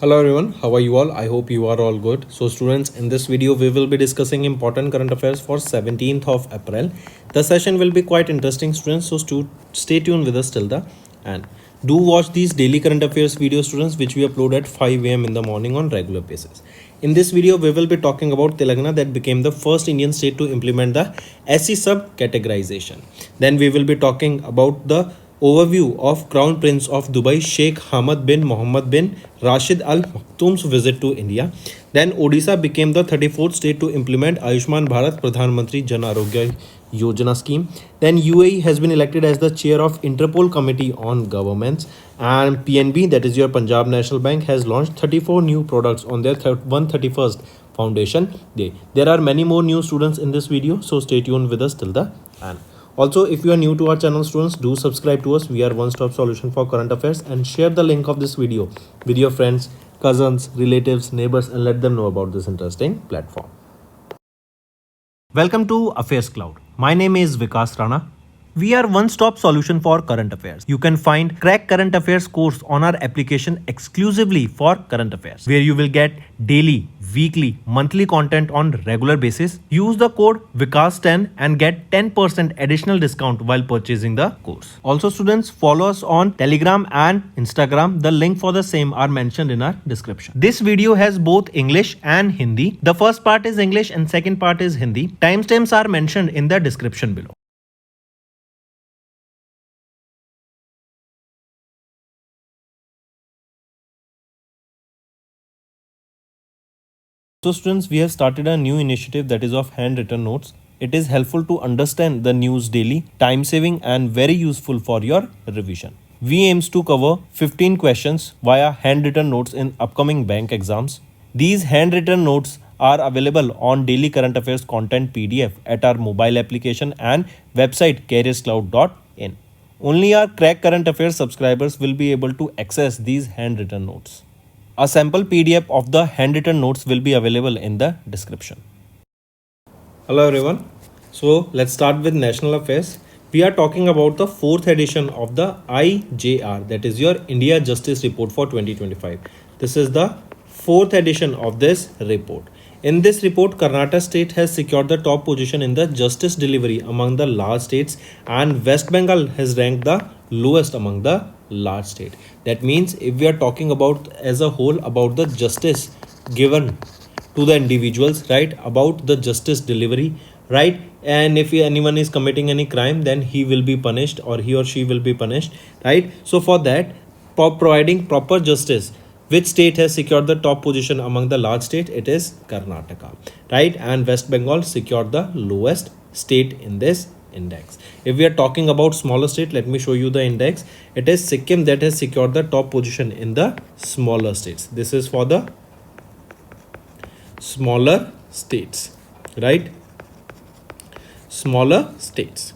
Hello everyone, how are you all? I hope you are all good. So students, in this video we will be discussing important current affairs for 17th of April. The session will be quite interesting students, so stay tuned with us till the end. Do watch these daily current affairs videos students, which we upload at 5 a.m. in the morning on regular basis. In this video we will be talking about Telangana that became the first Indian state to implement the SC sub categorization. Then we will be talking about the overview of Crown Prince of Dubai Sheikh Hamad bin Mohammed bin Rashid Al Maktoum's visit to India. Then Odisha became the 34th state to implement Ayushman Bharat Pradhan Mantri Jan Arogya Yojana scheme. Then UAE has been elected as the chair of Interpol Committee on Governments, and PNB, that is your Punjab National Bank, has launched 34 new products on their 131st Foundation Day. There are many more new students in this video, so stay tuned with us till the end. Also, if you are new to our channel students, do subscribe to us. We are one-stop solution for current affairs, and share the link of this video with your friends, cousins, relatives, neighbors, and let them know about this interesting platform. Welcome to Affairs Cloud. My name is Vikas Rana. We are one-stop solution for current affairs. You can find Crack Current Affairs course on our application exclusively for current affairs, where you will get daily, weekly, monthly content on regular basis. Use the code VIKAS10 and get 10% additional discount while purchasing the course. Also students, follow us on Telegram and Instagram. The link for the same are mentioned in our description. This video has both English and Hindi. The first part is English and second part is Hindi. Timestamps are mentioned in the description below. So students, we have started a new initiative that is of handwritten notes. It is helpful to understand the news daily, time saving and very useful for your revision. We aims to cover 15 questions via handwritten notes in upcoming bank exams. These handwritten notes are available on daily current affairs content PDF at our mobile application and website careerscloud.in. Only our Crack Current Affairs subscribers will be able to access these handwritten notes. A sample PDF of the handwritten notes will be available in the description. Hello everyone. So let's start with national affairs. We are talking about the 4th edition of the IJR, that is your India Justice Report for 2025. This is the 4th edition of this report. In this report, Karnataka state has secured the top position in the justice delivery among the large states, and West Bengal has ranked the lowest among the large state. That means if we are talking about as a whole about the justice given to the individuals, right, about the justice delivery, right, and if anyone is committing any crime, then he will be punished or he or she will be punished, right. So for that, providing proper justice, which state has secured the top position among the large state? It is Karnataka, right, and West Bengal secured the lowest state in this index. If we are talking about smaller state, let me show you the index. It is Sikkim that has secured the top position in the smaller states. This is for the smaller states, right, smaller states.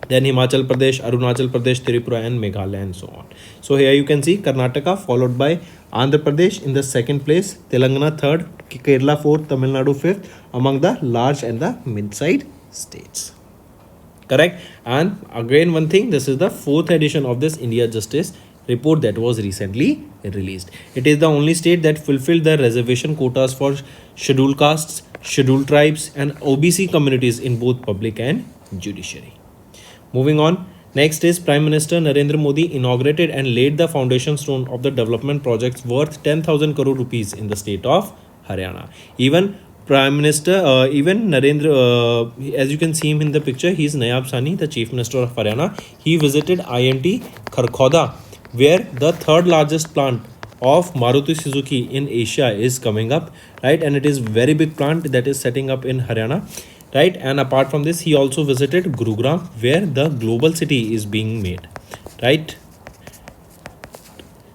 Then Himachal Pradesh, Arunachal Pradesh, Tripura and Meghalaya and so on. So here you can see Karnataka followed by Andhra Pradesh in the second place, Telangana third, Kerala fourth, Tamil Nadu fifth among the large and the mid-sized states. Correct. And again one thing, this is the 4th edition of this India Justice report that was recently released. It is the only state that fulfilled the reservation quotas for scheduled castes, scheduled tribes and OBC communities in both public and judiciary. Moving on, next is Prime Minister Narendra Modi inaugurated and laid the foundation stone of the development projects worth 10,000 crore rupees in the state of Haryana. Even Prime Minister, even Narendra, as you can see him in the picture, he is Nayab Sani, the Chief Minister of Haryana. He visited IMT Kharkhoda, where the 3rd largest plant of Maruti Suzuki in Asia is coming up, right, and it is very big plant that is setting up in Haryana, right. And apart from this, he also visited Gurugram, where the global city is being made, right.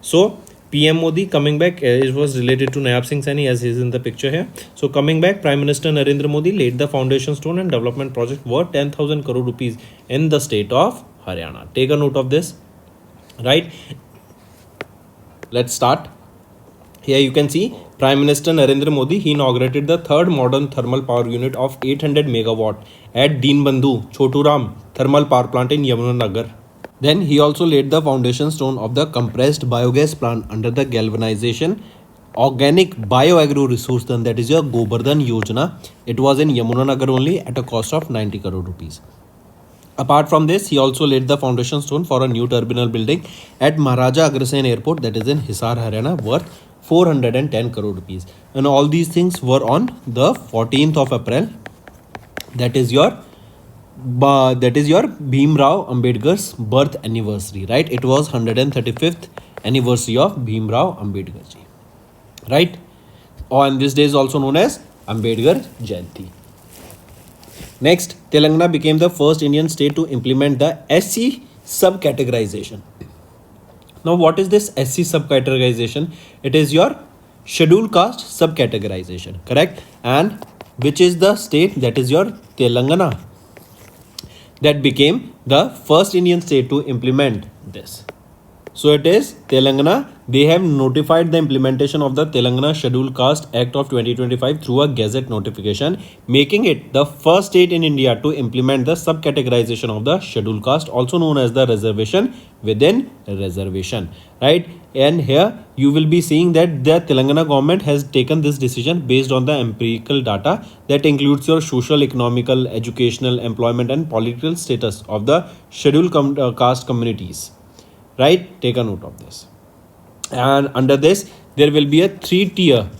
So PM Modi coming back, it was related to Nayab Singh Saini as he is in the picture here. So coming back, Prime Minister Narendra Modi laid the foundation stone and development project worth 10,000 crore rupees in the state of Haryana. Take a note of this, right. Let's start. Here you can see Prime Minister Narendra Modi, he inaugurated the 3rd modern thermal power unit of 800 megawatt at Deenbandhu Choturam thermal power plant in Yamunanagar. Then he also laid the foundation stone of the compressed biogas plant under the galvanization organic bioagro resource dhan, that is your Gobardhan Yojana. It was in Yamunanagar only at a cost of 90 crore rupees. Apart from this, he also laid the foundation stone for a new terminal building at Maharaja Agrasen Airport, that is in Hisar, Haryana, worth 410 crore rupees. And all these things were on the 14th of April. That is your Bhim Rao Ambedkar's birth anniversary, right? It was 135th anniversary of Bhim Rao Ambedkar ji, right? On this day is also known as Ambedkar Jayanti. Next, Telangana became the first Indian state to implement the SC subcategorization. Now, what is this SC subcategorization? It is your scheduled caste subcategorization, correct? And which is the state? That is your Telangana, that became the first Indian state to implement this. So it is Telangana. They have notified the implementation of the Telangana Scheduled Caste Act of 2025 through a gazette notification, making it the first state in India to implement the subcategorization of the scheduled caste, also known as the reservation within reservation, right? And here you will be seeing that the Telangana government has taken this decision based on the empirical data that includes your social, economical, educational, employment and political status of the scheduled caste communities, right? Take a note of this. And under this, there will be a 3-tier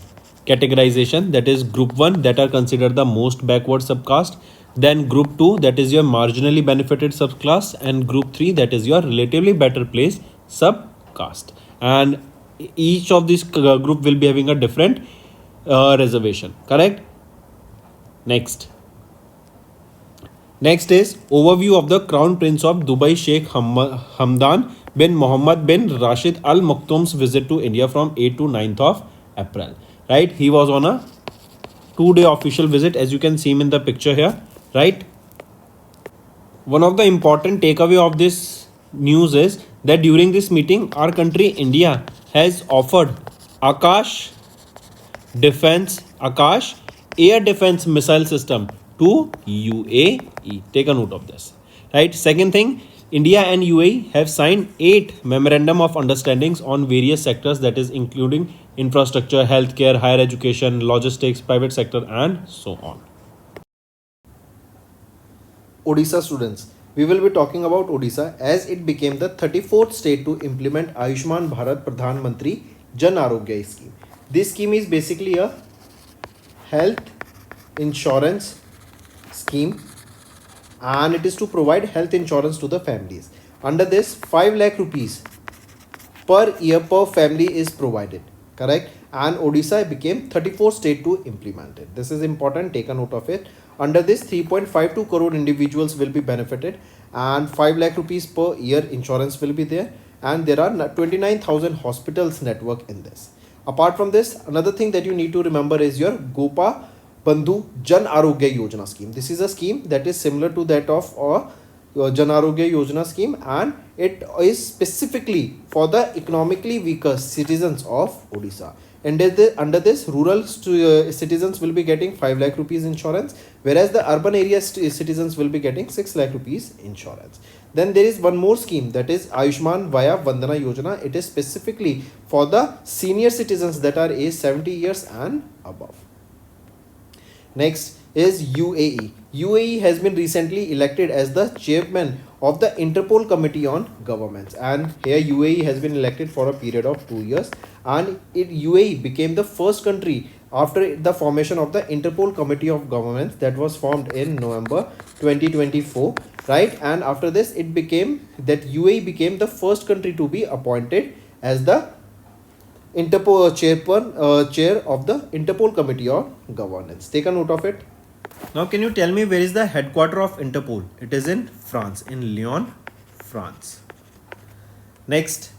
categorization, that is group 1, that are considered the most backward subcaste, then group 2, that is your marginally benefited subclass, and group 3, that is your relatively better placed subcaste. And each of these group will be having a different reservation, correct? Next is overview of the Crown Prince of Dubai Sheikh Hamdan bin Mohammed bin Rashid Al Maktoum's visit to India from 8th to 9th of April. Right? He was on a 2-day official visit, as you can see him in the picture here. Right? One of the important takeaway of this news is that during this meeting, our country India has offered Akash air defense missile system to UAE. Take a note of this. Right? Second thing, India and UAE have signed 8 memorandum of understandings on various sectors, that is including infrastructure, healthcare, higher education, logistics, private sector and so on. Odisha students, we will be talking about Odisha as it became the 34th state to implement Ayushman Bharat Pradhan Mantri Jan Arogya scheme. This scheme is basically a health insurance scheme, and it is to provide health insurance to the families. Under this, 5 lakh rupees per year per family is provided, correct? And Odisha became 34th state to implement it. This is important, take a note of it. Under this, 3.52 crore individuals will be benefited and 5 lakh rupees per year insurance will be there, and there are 29,000 hospitals network in this. Apart from this, another thing that you need to remember is your Gopa Bandhu Jan Arogya Yojana scheme. This is a scheme that is similar to that of Jan Arogya Yojana scheme, and it is specifically for the economically weaker citizens of Odisha. And under this, rural citizens will be getting 5 lakh rupees insurance, whereas the urban area citizens will be getting 6 lakh rupees insurance. Then there is one more scheme, that is Ayushman Vaya Vandana Yojana. It is specifically for the senior citizens that are aged 70 years and above. Next is UAE. UAE has been recently elected as the chairman of the Interpol Committee on Governments, and here UAE has been elected for a period of 2 years, and UAE became the first country after the formation of the Interpol Committee of Governments that was formed in November 2024, right? And after this, it became that UAE became the first country to be appointed as the Interpol chair of the Interpol Committee on Governance. Take a note of it. Now, can you tell me where is the headquarter of Interpol? It is in France, in Lyon, France. Next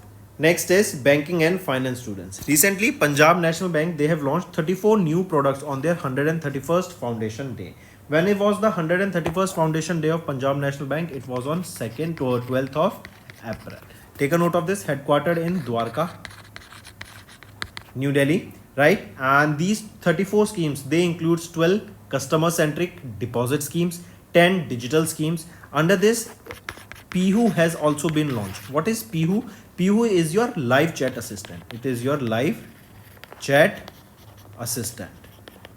is banking and finance students. Recently, Punjab National Bank, they have launched 34 new products on their 131st foundation day. When it was the 131st foundation day of Punjab National Bank, it was on 2nd to 12th of April. Take a note of this, headquartered in Dwarka, New Delhi, right? And these 34 schemes, they include 12 customer-centric deposit schemes, 10 digital schemes. Under this, Pihu has also been launched. What is Pihu? Pihu is your live chat assistant. It is your live chat assistant,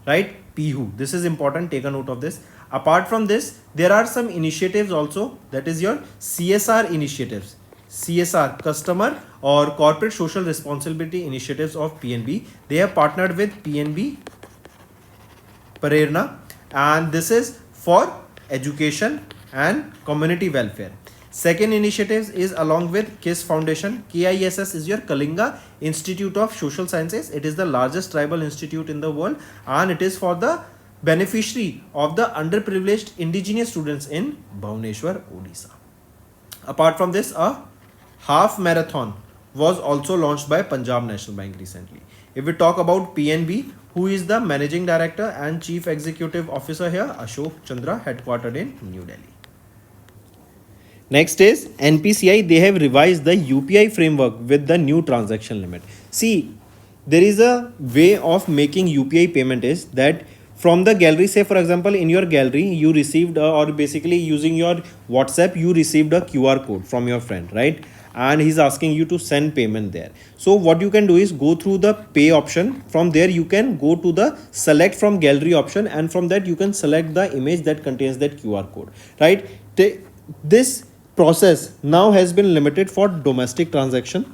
right? Pihu. This is important. Take a note of this. Apart from this, there are some initiatives also, that is your CSR initiatives. CSR, customer or corporate social responsibility initiatives of PNB. They have partnered with PNB Prerna, and this is for education and community welfare. Second initiative is along with KISS Foundation. KISS is your Kalinga Institute of Social Sciences. It is the largest tribal institute in the world, and it is for the beneficiary of the underprivileged indigenous students in Bhubaneswar, Odisha. Apart from this, a half marathon was also launched by Punjab National Bank recently. If we talk about PNB, who is the managing director and chief executive officer here? Ashok Chandra, headquartered in New Delhi. Next is NPCI. They have revised the UPI framework with the new transaction limit. See, there is a way of making UPI payment is that from the gallery, say for example, in your gallery, you received or basically using your WhatsApp, you received a QR code from your friend, right? And he's asking you to send payment there. So what you can do is go through the pay option. From there you can go to the select from gallery option, and from that you can select the image that contains that QR code, right? This process now has been limited for domestic transaction.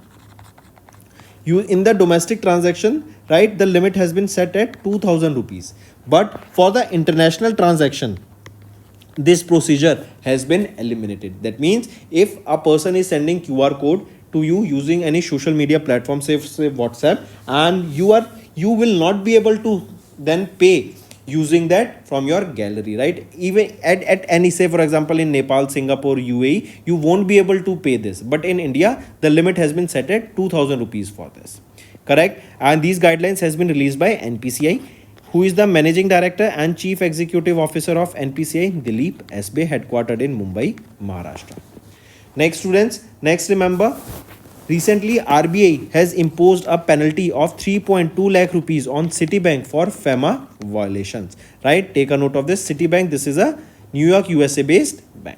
You in the domestic transaction, right, the limit has been set at 2000 rupees, but for the international transaction this procedure has been eliminated. That means if a person is sending QR code to you using any social media platform, say WhatsApp, and you will not be able to then pay using that from your gallery, right? Even at any, say for example in Nepal, Singapore, UAE, you won't be able to pay this, but in India the limit has been set at 2000 rupees for this, correct? And these guidelines has been released by NPCI. Who is the managing director and chief executive officer of NPCI? Dilip SB, headquartered in Mumbai, Maharashtra. Next students, next remember, recently RBI has imposed a penalty of 3.2 lakh rupees on Citibank for FEMA violations, right? Take a note of this. Citibank, this is a New York, USA based bank.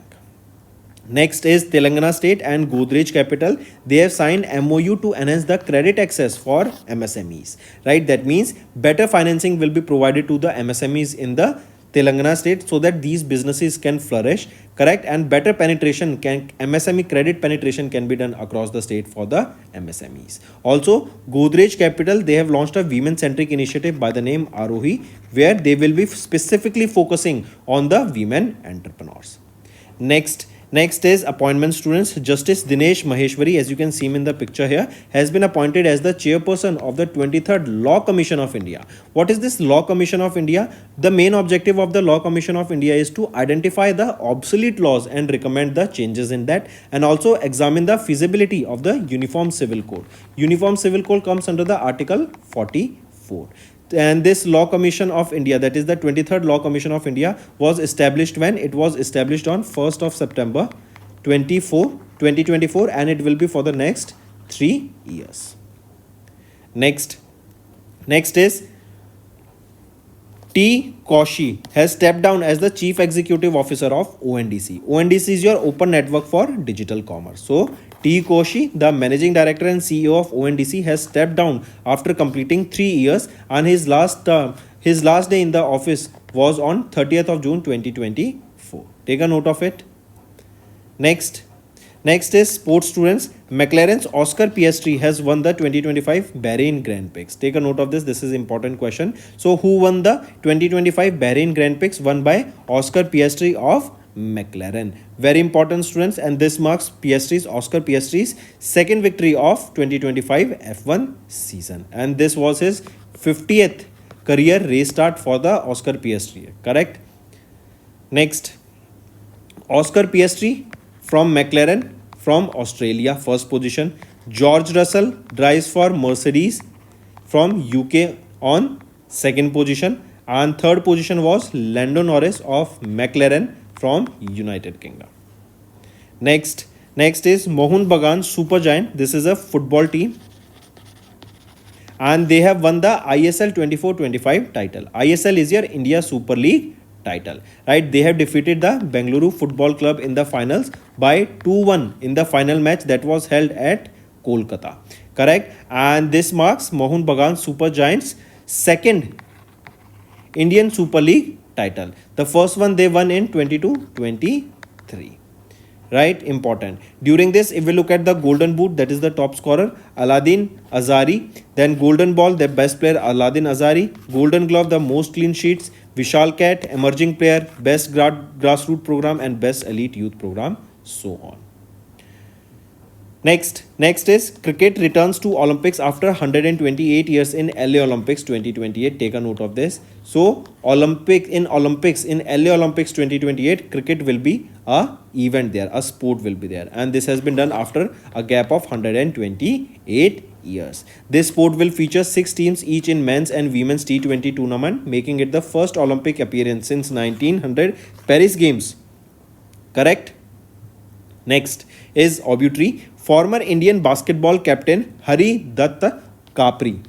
Next is Telangana State and Godrej Capital. They have signed MOU to enhance the credit access for MSMEs, right? That means better financing will be provided to the MSMEs in the Telangana State so that these businesses can flourish, correct? And better penetration MSME credit penetration can be done across the state for the MSMEs. Also, Godrej Capital, they have launched a women-centric initiative by the name Arohi, where they will be specifically focusing on the women entrepreneurs. Next is appointment students. Justice Dinesh Maheshwari, as you can see him in the picture here, has been appointed as the chairperson of the 23rd Law Commission of India. What is this Law Commission of India? The main objective of the Law Commission of India is to identify the obsolete laws and recommend the changes in that, and also examine the feasibility of the Uniform Civil Code. Uniform Civil Code comes under the Article 44. And this Law Commission of India, that is the 23rd Law Commission of India, was established when? It was established on 1st of September 2024, and it will be for the next 3 years. Next is T. Koshi has stepped down as the Chief Executive Officer of ONDC. ONDC is your Open Network for Digital Commerce. So, T. Koshi, the Managing Director and CEO of ONDC, has stepped down after completing 3 years, and his last day in the office was on 30th of June 2024. Take a note of it. Next is sports students. McLaren's Oscar Piastri has won the 2025 Bahrain Grand Prix. Take a note of this. This is important question. So, who won the 2025 Bahrain Grand Prix? Won by Oscar Piastri of McLaren. Very important students, and this marks Oscar Piastri's second victory of 2025 F1 season, and this was his 50th career race start for the Oscar Piastri, correct? Next, Oscar Piastri from McLaren from Australia, first position. George Russell drives for Mercedes from UK on second position, and third position was Lando Norris of McLaren from United Kingdom. Next is Mohun Bagan Supergiant. This is a football team, and they have won the ISL 24-25 title. ISL is your India Super League title, right? They have defeated the Bengaluru Football Club in the finals by 2-1 in the final match that was held at Kolkata. Correct. And this marks Mohun Bagan Super Giants' second Indian Super League title. The first one they won in 22-23. Right, important. During this, if we look at the Golden Boot, that is the top scorer, Aladdin Azari. Then Golden Ball, the best player, Aladdin Azari. Golden Glove, the most clean sheets, Vishal Cat, emerging player, best grassroots program, and best elite youth program, so on. Next is cricket returns to Olympics after 128 years in LA Olympics 2028. Take a note of this. So Olympics in LA Olympics 2028, cricket will be a event there, a sport will be there, and this has been done after a gap of 128 years. This sport will feature 6 teams each in men's and women's T20 tournament, making it the first Olympic appearance since 1900 Paris Games. Correct. Next is Obituary. Former Indian basketball captain Hari Dutt Kapri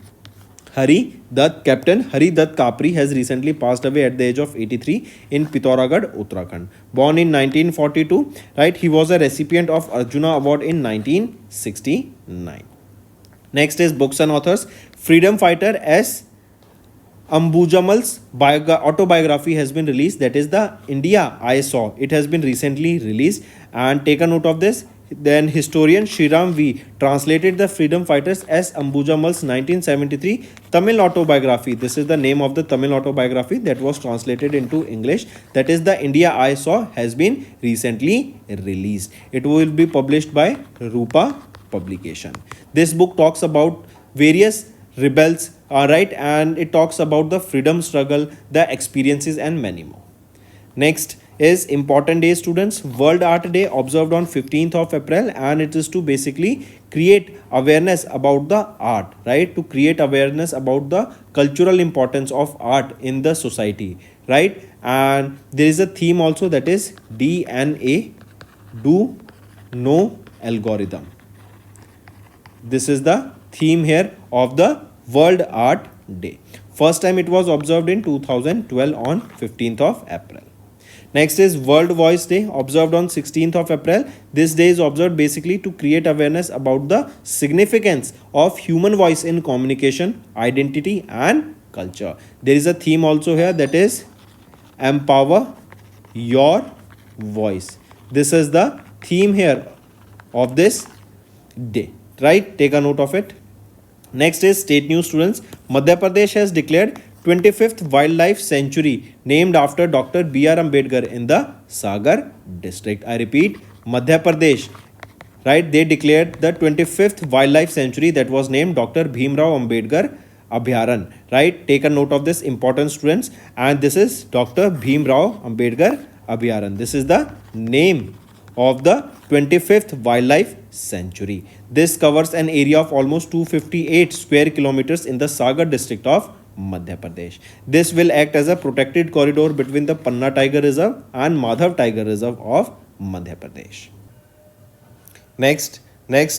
has recently passed away at the age of 83 in Pithoragarh, Uttarakhand. Born in 1942, right? He was a recipient of Arjuna Award in 1969. Next is books and authors. Freedom fighter S. Ambujamal's autobiography has been released. That is the India I Saw. It has been recently released, and take a note of this. Then historian Shriram V translated the freedom fighters S. Ambujamal's 1973 Tamil autobiography. This is the name of the Tamil autobiography that was translated into English. That is the India I Saw, has been recently released. It will be published by Rupa Publication. This book talks about various rebels, right, and it talks about the freedom struggle, the experiences, and many more. Next is important day, students. World Art Day observed on 15th of April, and it is to basically create awareness about the art, right? To create awareness about the cultural importance of art in the society, right? And there is a theme also, that is DNA, do no algorithm. This is the theme here of the World Art Day. First time it was observed in 2012 on 15th of April. Next is World Voice Day, observed on 16th of April. This day is observed basically to create awareness about the significance of human voice in communication, identity, and culture. There is a theme also here, that is empower your voice. This is the theme here of this day, right? Take a note of it. Next is state news, students. Madhya Pradesh has declared 25th Wildlife Sanctuary named after Dr. B.R. Ambedkar in the Sagar district. I repeat, Madhya Pradesh, right? They declared the 25th Wildlife Sanctuary that was named Dr. Bhimrao Ambedkar Abhyaran, right? Take a note of this, important students. And this is Dr. Bhimrao Ambedkar Abhyaran. This is the name of the 25th Wildlife Sanctuary. This covers an area of almost 258 square kilometers in the Sagar district of Madhya Pradesh. This will act as a protected corridor between the Panna Tiger Reserve and Madhav Tiger Reserve of Madhya Pradesh. Next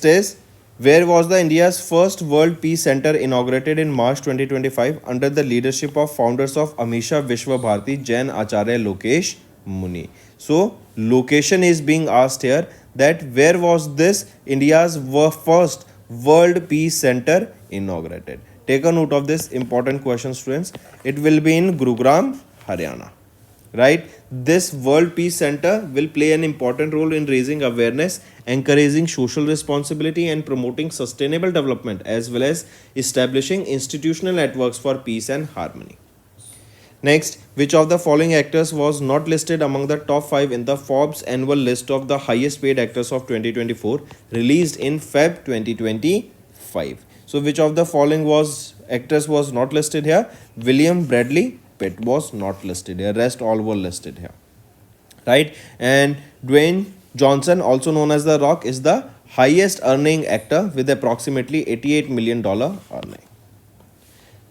is, where was the India's first World Peace Center inaugurated in March 2025 under the leadership of founders of Amisha Vishwa Bharati Jain Acharya Lokesh Muni. So location is being asked here, that where was this India's first World Peace Center inaugurated? Take a note of this important question, students. It will be in Gurugram, Haryana, right? This World Peace Center will play an important role in raising awareness, encouraging social responsibility, and promoting sustainable development, as well as establishing institutional networks for peace and harmony. Next, which of the following actors was not listed among the top 5 in the Forbes annual list of the highest paid actors of 2024 released in Feb 2025? So which of the following actors was not listed here? William Bradley Pitt was not listed here. Rest all were listed here, right? And Dwayne Johnson, also known as The Rock, is the highest earning actor with approximately $88 million earning.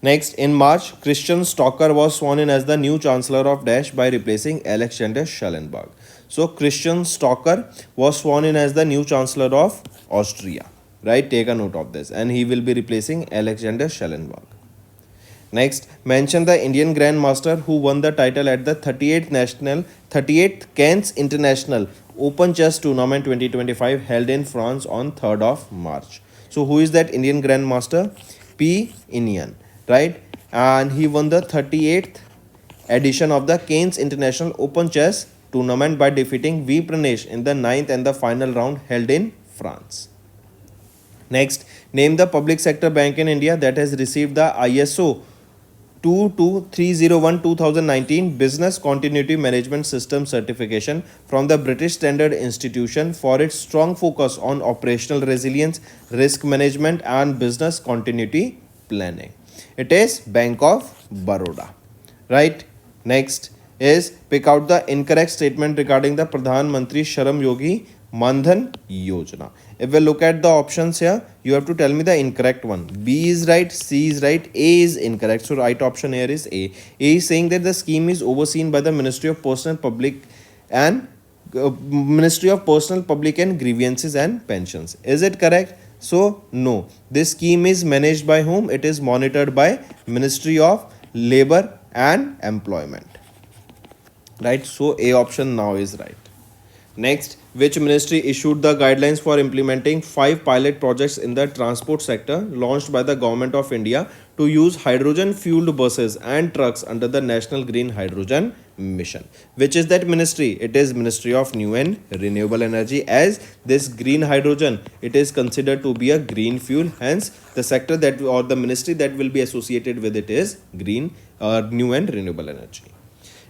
Next, in March, Christian Stocker was sworn in as the new Chancellor of Dash by replacing Alexander Schallenberg. So Christian Stocker was sworn in as the new Chancellor of Austria, right? Take a note of this, and he will be replacing Alexander Schallenberg. Next, mention the Indian Grandmaster who won the title at the 38th Cairns International Open Chess Tournament 2025 held in France on 3rd of March. So who is that Indian Grandmaster? P. Inian, right? And he won the 38th edition of the Cairns International Open Chess Tournament by defeating V. Pranesh in the ninth and the final round held in France. Next, name the public sector bank in India that has received the ISO 22301-2019 Business Continuity Management System certification from the British Standard Institution for its strong focus on operational resilience, risk management and business continuity planning. It is Bank of Baroda, right? Next is pick out the incorrect statement regarding the Pradhan Mantri Shram Yogi Mandhan Yojana. If we look at the options here, you have to tell me the incorrect one. B is right, C is right, A is incorrect. So right option here is A. A is saying that the scheme is overseen by the Ministry of Personal Public and Grievances and Pensions. Is it correct? So no. This scheme is managed by whom? It is monitored by Ministry of Labor and Employment. Right? So A option now is right. Next, which ministry issued the guidelines for implementing 5 pilot projects in the transport sector launched by the Government of India to use hydrogen fueled buses and trucks under the National Green Hydrogen Mission? Which is that ministry? It is Ministry of New and Renewable Energy, as this green hydrogen, it is considered to be a green fuel. Hence, the sector that or the ministry that will be associated with it is new and renewable energy.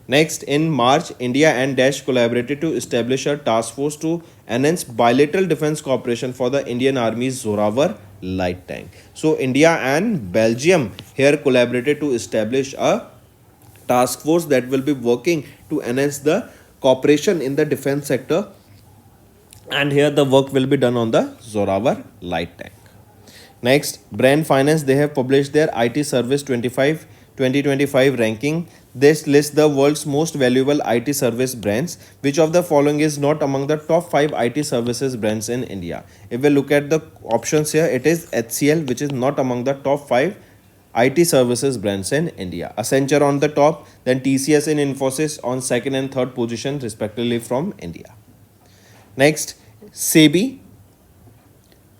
Next, in March, India and Dash collaborated to establish a task force to enhance bilateral defense cooperation for the Indian Army's Zorawar light tank. So, India and Belgium here collaborated to establish a task force that will be working to enhance the cooperation in the defense sector. And here the work will be done on the Zorawar light tank. Next, Brand Finance, they have published their IT Service 2025 ranking. This lists the world's most valuable IT service brands. Which of the following is not among the top 5 IT services brands in India? If we look at the options here, it is HCL, which is not among the top 5 IT services brands in India. Accenture on the top, then TCS and Infosys on second and third position respectively from India. Next, SEBI.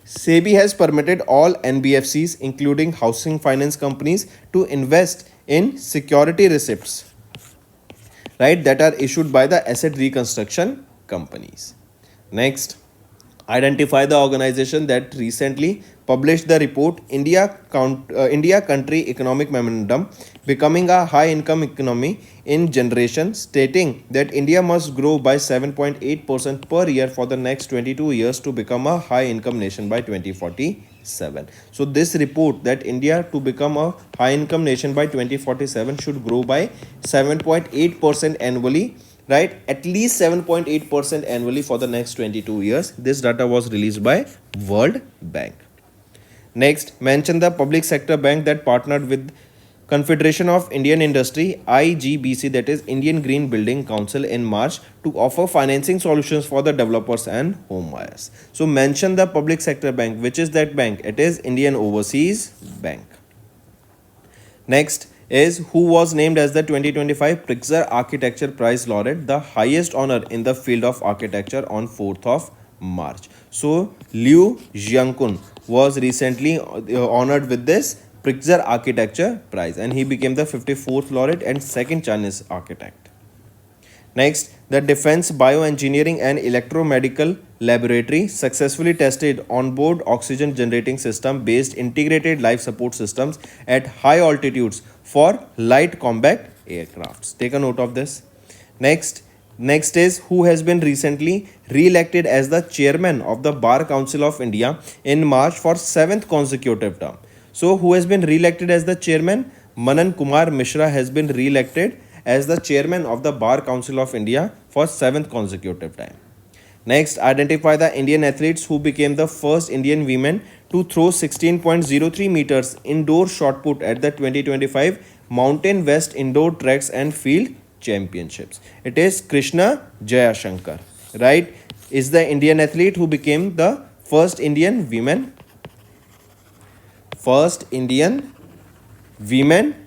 SEBI has permitted all NBFCs, including housing finance companies, to invest in security receipts, right, that are issued by the asset reconstruction companies. Next, identify the organization that recently published the report India Country Economic Memorandum, becoming a high income economy in generation, stating that India must grow by 7.8% per year for the next 22 years to become a high income nation by 2047. So this report that India to become a high income nation by 2047 should grow by 7.8% annually, right, at least 7.8% annually for the next 22 years. This data was released by World Bank. Next, mention the public sector bank that partnered with Confederation of Indian Industry IGBC, that is Indian Green Building Council, in March to offer financing solutions for the developers and home buyers. So mention the public sector bank. Which is that bank? It is Indian Overseas Bank. Next is who was named as the 2025 Pritzker Architecture Prize laureate, the highest honor in the field of architecture, on 4th of March. So Liu Jiankun was recently honored with this Pritzker Architecture Prize, and he became the 54th laureate and second Chinese architect. Next, the Defense Bioengineering and Electromedical Laboratory successfully tested onboard oxygen generating system based integrated life support systems at high altitudes for light combat aircrafts. Take a note of this. Next is who has been recently re-elected as the chairman of the Bar Council of India in March for 7th consecutive term. So who has been re-elected as the chairman? Manan Kumar Mishra has been re-elected as the chairman of the Bar Council of India for 7th consecutive time. Next, identify the Indian athletes who became the first Indian women to throw 16.03 meters indoor shot put at the 2025 Mountain West Indoor Tracks and Field Championships. It is Krishna Jayashankar, right, is the Indian athlete who became the first Indian women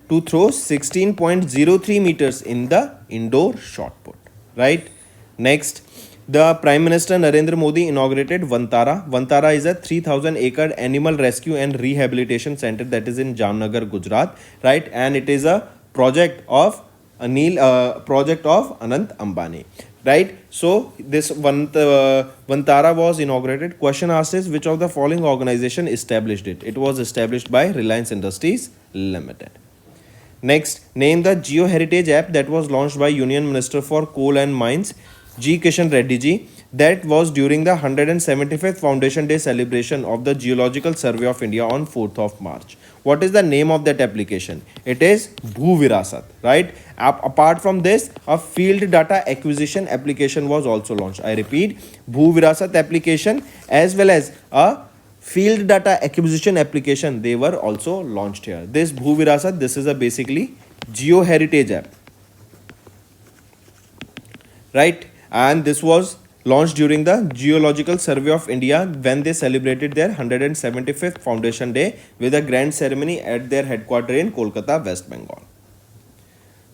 to throw 16.03 meters in the indoor shot put, right? Next, The Prime Minister Narendra Modi inaugurated Vantara. Vantara is a 3,000-acre animal rescue and rehabilitation center that is in Jamnagar, Gujarat, right? And it is a project of Anant Ambani, right? So this Vantara was inaugurated. Question asked is, which of the following organization established it? It was established by Reliance Industries Limited. Next, name the Geo Heritage app that was launched by Union Minister for Coal and Mines, G. Kishan Reddy ji, that was during the 175th Foundation Day celebration of the Geological Survey of India on 4th of March. What is the name of that application? It is Bhu Virasat, right? Apart from this, a field data acquisition application was also launched. I repeat, Bhu Virasat application as well as a field data acquisition application, they were also launched here. This Bhu Virasat, this is a basically Geo Heritage app, right? And this was launched during the Geological Survey of India when they celebrated their 175th Foundation Day with a grand ceremony at their headquarters in Kolkata, West Bengal.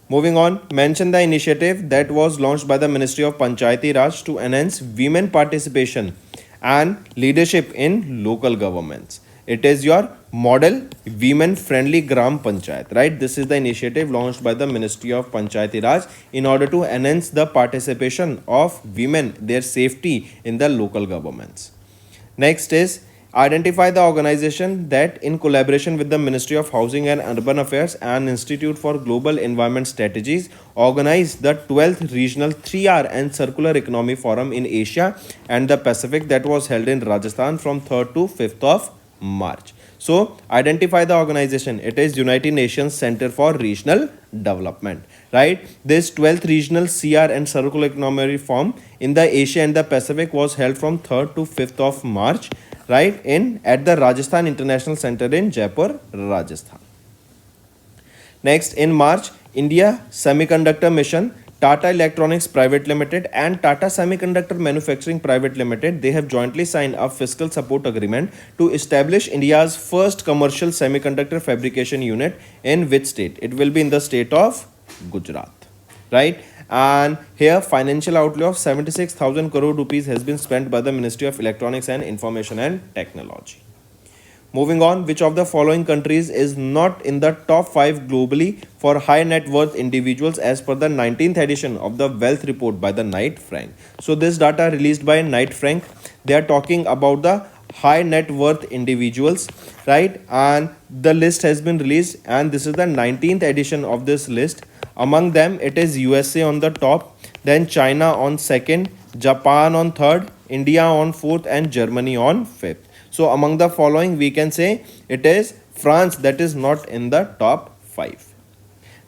Moving on, mention the initiative that was launched by the Ministry of Panchayati Raj to enhance women participation and leadership in local governments. It is your model women friendly Gram Panchayat, right? This is the initiative launched by the Ministry of Panchayati Raj in order to enhance the participation of women, their safety in the local governments. Next is, identify the organization that in collaboration with the Ministry of Housing and Urban Affairs and Institute for Global Environment Strategies organized the 12th Regional 3R and Circular Economy Forum in Asia and the Pacific that was held in Rajasthan from 3rd to 5th of March. So, identify the organization. It is United Nations Center for Regional Development, right? This 12th Regional CR and Circular Economy Forum in the Asia and the Pacific was held from 3rd to 5th of March, right, at the Rajasthan International Center in Jaipur, Rajasthan. Next, in March, India Semiconductor Mission, Tata Electronics Private Limited and Tata Semiconductor Manufacturing Private Limited, they have jointly signed a fiscal support agreement to establish India's first commercial semiconductor fabrication unit in which state? It will be in the state of Gujarat, right? And here financial outlay of 76,000 crore rupees has been spent by the Ministry of Electronics and Information and Technology. Moving on, which of the following countries is not in the top 5 globally for high net worth individuals as per the 19th edition of the Wealth Report by the Knight Frank? So this data released by Knight Frank, they are talking about the high net worth individuals, right? And the list has been released and this is the 19th edition of this list. Among them, it is USA on the top, then China on second, Japan on third, India on fourth and Germany on fifth. So among the following, we can say it is France that is not in the top 5.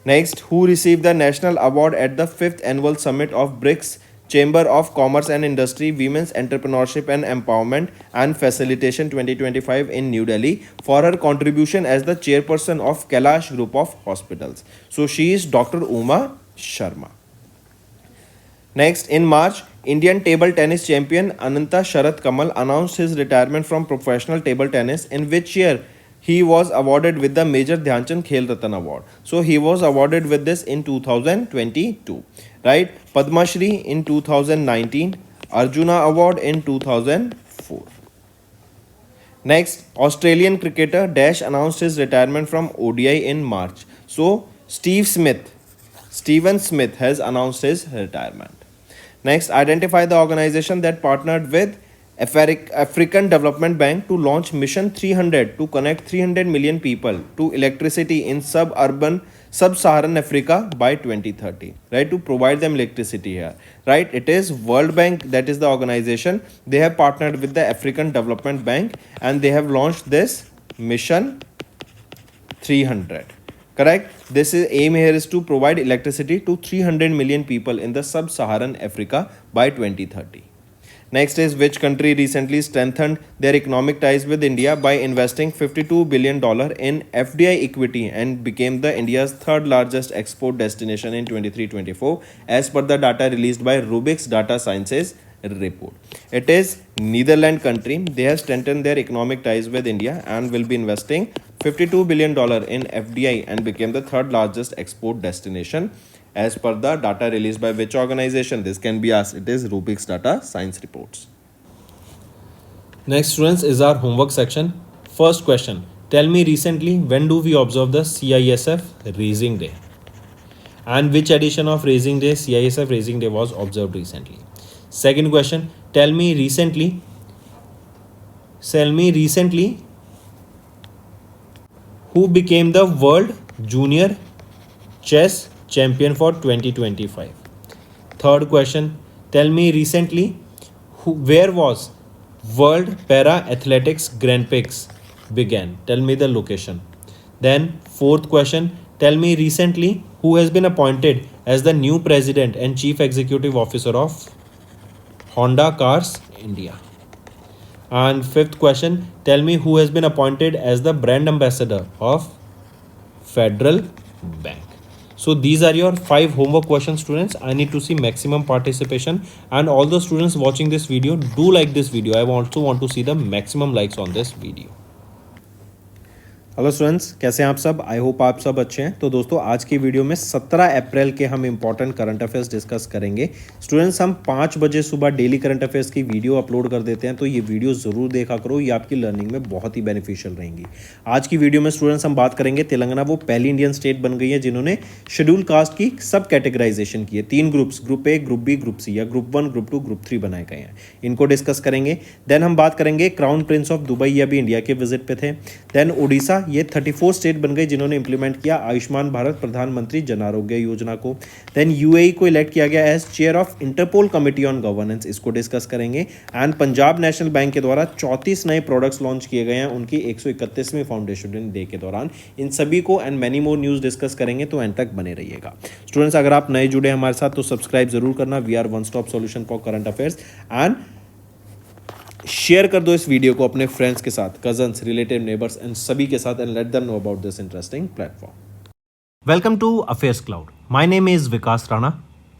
Next, who received the national award at the 5th annual summit of BRICS Chamber of Commerce and Industry Women's Entrepreneurship and Empowerment and Facilitation 2025 in New Delhi for her contribution as the chairperson of Kailash Group of Hospitals. So she is Dr. Uma Sharma. Next, in March, Indian table tennis champion Ananta Sharat Kamal announced his retirement from professional table tennis, in which year he was awarded with the Major Dhyanchand Khel Ratan Award. So he was awarded with this in 2022, right? Padma Shri in 2019, Arjuna Award in 2004. Next, Australian cricketer Dash announced his retirement from ODI in March. So Steven Smith has announced his retirement. Next, identify the organization that partnered with African Development Bank to launch Mission 300 to connect 300 million people to electricity in sub-Saharan Africa by 2030, right? To provide them electricity here, right? It is World Bank, that is the organization. They have partnered with the African Development Bank and they have launched this Mission 300. Correct. This is aim here is to provide electricity to 300 million people in the sub-Saharan Africa by 2030. Next is, which country recently strengthened their economic ties with India by investing $52 billion in FDI equity and became the India's third largest export destination in 23-24 as per the data released by Rubik's Data Sciences report. It is Netherlands country. They have strengthened their economic ties with India and will be investing $52 billion in FDI and became the third largest export destination. as per the data released by which organization? This can be asked. It is Rubik's Data Science Reports. Next, students, is our homework section. First question. Tell me recently, when do we observe the CISF Raising Day? And which edition of Raising Day, CISF Raising Day, was observed recently? Second question. Tell me recently who became the World Junior Chess Champion for 2025? Third question. Tell me recently where was World Para Athletics Grand Prix began? Tell me the location. Then fourth question. Tell me recently who has been appointed as the new president and chief executive officer of Honda Cars India. And fifth question. Tell me who has been appointed as the brand ambassador of Federal Bank. So these are your 5 homework questions, students. I need to see maximum participation, and all the students watching this video, do like this video. I also want to see the maximum likes on this video. Hello students, कैसे हैं आप सब? I hope आप सब अच्छे हैं। तो दोस्तों, आज की वीडियो में 17 अप्रैल के हम इंपॉर्टेंट करंट अफेयर्स डिस्कस करेंगे। स्टूडेंट्स, हम 5 बजे सुबह डेली करंट अफेयर्स की वीडियो अपलोड कर देते हैं, तो ये वीडियो ज़रूर देखा करो, ये आपकी लर्निंग में बहुत ही बेनिफिशियल रहेंगी। आज की वीडियो में स्टूडेंट्स हम बात करेंगे तेलंगाना वो पहली इंडियन स्टेट बन गई है जिन्होंने शेड्यूल कास्ट की सब कैटेगराइजेशन की है। 3 groups, group A, group B, group C, या ग्रुप 1, ग्रुप 2, ग्रुप 3 बनाए गए हैं। इनको डिस्कस करेंगे। देन हम बात करेंगे क्राउन प्रिंस ऑफ दुबई, ये अभी इंडिया के विजिट पे थे। देन उड़ीसा, ये 34 स्टेट बन गए जिन्होंने इंप्लीमेंट किया आयुष्मान भारत प्रधानमंत्री जन आरोग्य योजना को। देन यूएई को इलेक्ट किया गया as chair of Interpol committee on governance, इसको डिस्कस करेंगे। एंड पंजाब नेशनल बैंक के द्वारा 34 नए प्रोडक्ट्स लॉन्च किए गए हैं उनकी 131वीं फाउंडेशन डे के दौरान। इन सभी को and many more news discuss करेंगे, तो एंड तक बने रहिएगा। स्टूडेंट्स, अगर आप नए जुड़े हमारे साथ तो सब्सक्राइब जरूर करना। We are one stop solution for current affairs. And share कर दो इस वीडियो को अपने फ्रेंड्स के साथ, कजन्स, रिलेटिव, नेबर्स एंड सभी के साथ, and let them know about this interesting platform. Welcome to affairs cloud. My name is Vikas Rana.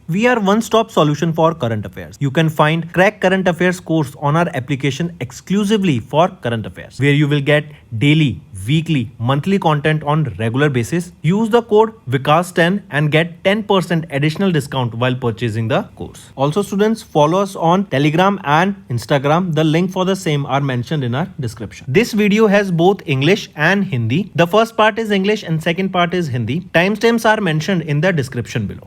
We are one-stop solution for current affairs. You can find Crack Current Affairs course on our application exclusively for current affairs, where you will get daily, weekly, monthly content on regular basis. Use the code VIKAS10 and get 10% additional discount while purchasing the course. Also, students, follow us on Telegram and Instagram. The link for the same are mentioned in our description. This video has both English and Hindi. The first part is English and second part is Hindi. Timestamps are mentioned in the description below.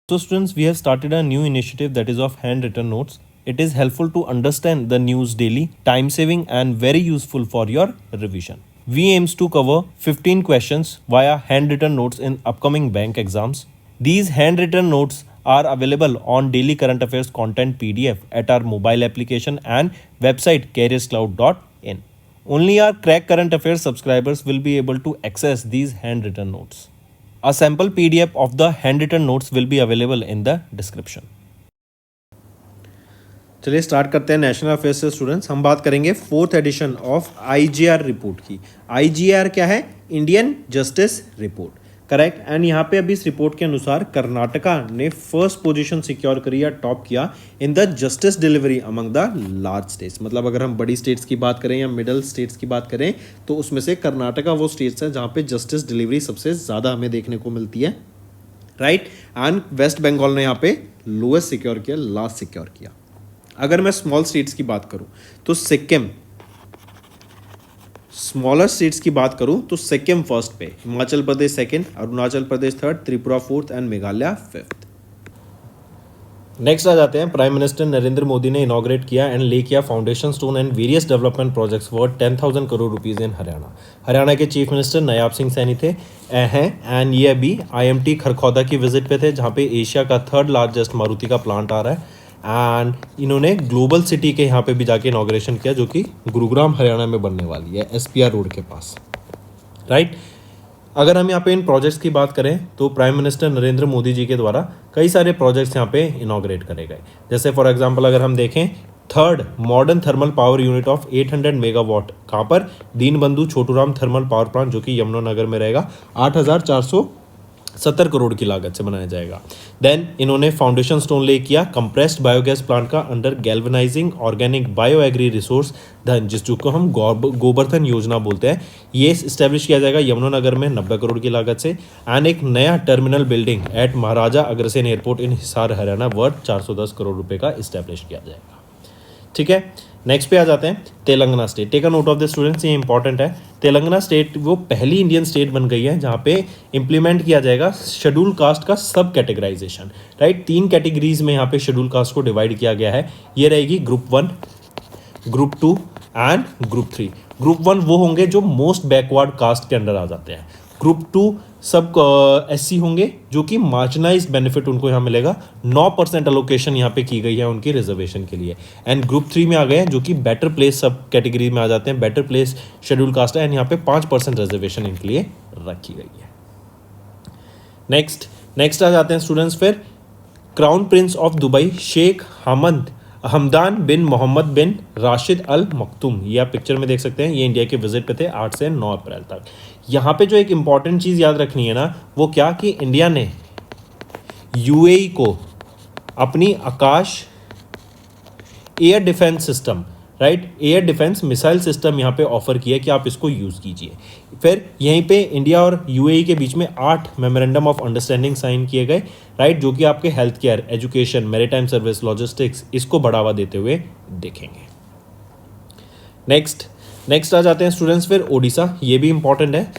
So students, we have started a new initiative that is of handwritten notes. It is helpful to understand the news daily, time saving and very useful for your revision. We aims to cover 15 questions via handwritten notes in upcoming bank exams. These handwritten notes are available on daily current affairs content PDF at our mobile application and website careerscloud.in. Only our Crack Current Affairs subscribers will be able to access these handwritten notes. A sample PDF of the handwritten notes will be available in the description. चलिए start करते हैं national affairs से। Students, हम बात करेंगे 4th edition of IGR report की। IGR क्या है? Indian justice report, correct. And यहाँ पे अभी इस रिपोर्ट के अनुसार कर्नाटका ने फर्स्ट पोजीशन सिक्योर करी या टॉप किया in the justice delivery among the large states. मतलब अगर हम बड़ी स्टेट्स की बात करें या मिडल स्टेट्स की बात करें, तो उसमें से कर्नाटका वो स्टेट्स है जहाँ पे जस्टिस डिलीवरी सबसे ज़्यादा हमें देखने को मिलती है, राइट। एंड वेस्ट बंगाल ने यहाँ पे लोएस्ट सिक्योर किया, लास्ट सिक्योर किया। अगर मैं स्मॉल स्टेट्स की बात करूँ तो सिक्किम, स्मॉलर स्टेट्स की बात करूं तो सिक्किम फर्स्ट पे, Himachal Pradesh second, Arunachal Pradesh third, Tripura fourth and Meghalaya fifth. Next आ जाते हैं। प्राइम मिनिस्टर नरेंद्र मोदी ने इनॉग्रेट किया एंड ले किया foundation stone and various development projects worth 10,000 crore rupees in Haryana. Haryana के चीफ मिनिस्टर नायाब सिंह सैनी थे हैं, एंड ये अभी IMT खरखौदा की विजिट पे थे, जहाँ पे एशिया का 3rd लार्जेस्ट मारुति का प्लांट आ रहा है। एंड इन्होंने ग्लोबल सिटी के यहाँ पे भी जाके इनॉग्रेशन किया, जो कि गुरुग्राम हरियाणा में बनने वाली है, SPR रोड के पास, राइट। अगर हम यहाँ पे इन प्रोजेक्ट्स की बात करें तो प्राइम मिनिस्टर नरेंद्र मोदी जी के द्वारा कई सारे प्रोजेक्ट्स यहाँ पे इनॉग्रेट करे गए। जैसे फॉर एग्जांपल अगर हम देखें, 3rd modern thermal power unit of 800 megawatt, कहाँ पर? Deenbandhu Chhoturam thermal power plant, जो कि यमुनानगर में रहेगा। 8,400 70 करोड़ की लागत से बनाया जाएगा। देन इन्होंने फाउंडेशन स्टोन ले किया कंप्रेस्ड बायोगैस प्लांट का under galvanising organic bio agri resource धन, जिसको हम गोवर्धन योजना बोलते हैं, ये इस्टेब्लिश किया जाएगा यमुनानगर में 90 करोड़ की लागत से। एंड एक नया terminal building at Maharaja Agrasen airport in Hisar Haryana worth 410 crore रुपए का इस्टेब्लिश किया जाएगा। ठीक है, नेक्स्ट पे आ जाते हैं Telangana state. Take a note of the students, ये इंपॉर्टेंट है। तेलंगाना स्टेट वो पहली इंडियन स्टेट बन गई है जहाँ पे इंप्लीमेंट किया जाएगा शेड्यूल कास्ट का सब कैटेगराइजेशन, राइट। 3 कैटेगरीज में यहाँ पे शेड्यूल कास्ट को डिवाइड किया गया है। ये रहेगी group 1, group 2 and group 3। Group 1 वो होंगे जो मोस्ट बैकवर्ड कास्ट के अंडर आ जाते हैं। ग्रुप 2 सब एससी होंगे जो कि मार्जिनाइज्ड बेनिफिट उनको यहाँ मिलेगा। 9% अलोकेशन यहाँ पे की गई है उनकी रिजर्वेशन के लिए। एंड ग्रुप 3 में आ गए हैं जो कि बेटर प्लेस सब कैटेगरी में आ जाते हैं, बेटर प्लेस शेड्यूल कास्ट है, एंड यहाँ पे 5% रिजर्वेशन इनके लिए रखी गई है। नेक्स्ट आ जाते हैं स्टूडेंट्स फिर crown prince of Dubai Sheikh Hamdan bin Mohammed bin Rashid Al Maktoum, ये आप पिक्चर में देख सकते हैं। ये इंडिया के विजिट पे थे 8 से 9 अप्रैल तक। यहाँ पे जो एक इंपॉर्टेंट चीज़ याद रखनी है ना, वो क्या कि इंडिया ने यूएई को अपनी Akash air defence system, right, air defence missile system यहाँ पे ऑफर किया कि आप इसको यूज़ कीजिए। फिर यहीं पे इंडिया और यूएई के बीच में 8 मेमोरेंडम ऑफ अंडरस्टैंडिंग साइन किए गए, राइट, जो कि आपके health care, education, maritime service, logistics इसको बढ़ावा देते हुए दिखेंगे। नेक्स्ट आ जाते हैं स्टूडेंट्स फिर ओडिशा। ये भी इंपॉर्टेंट है।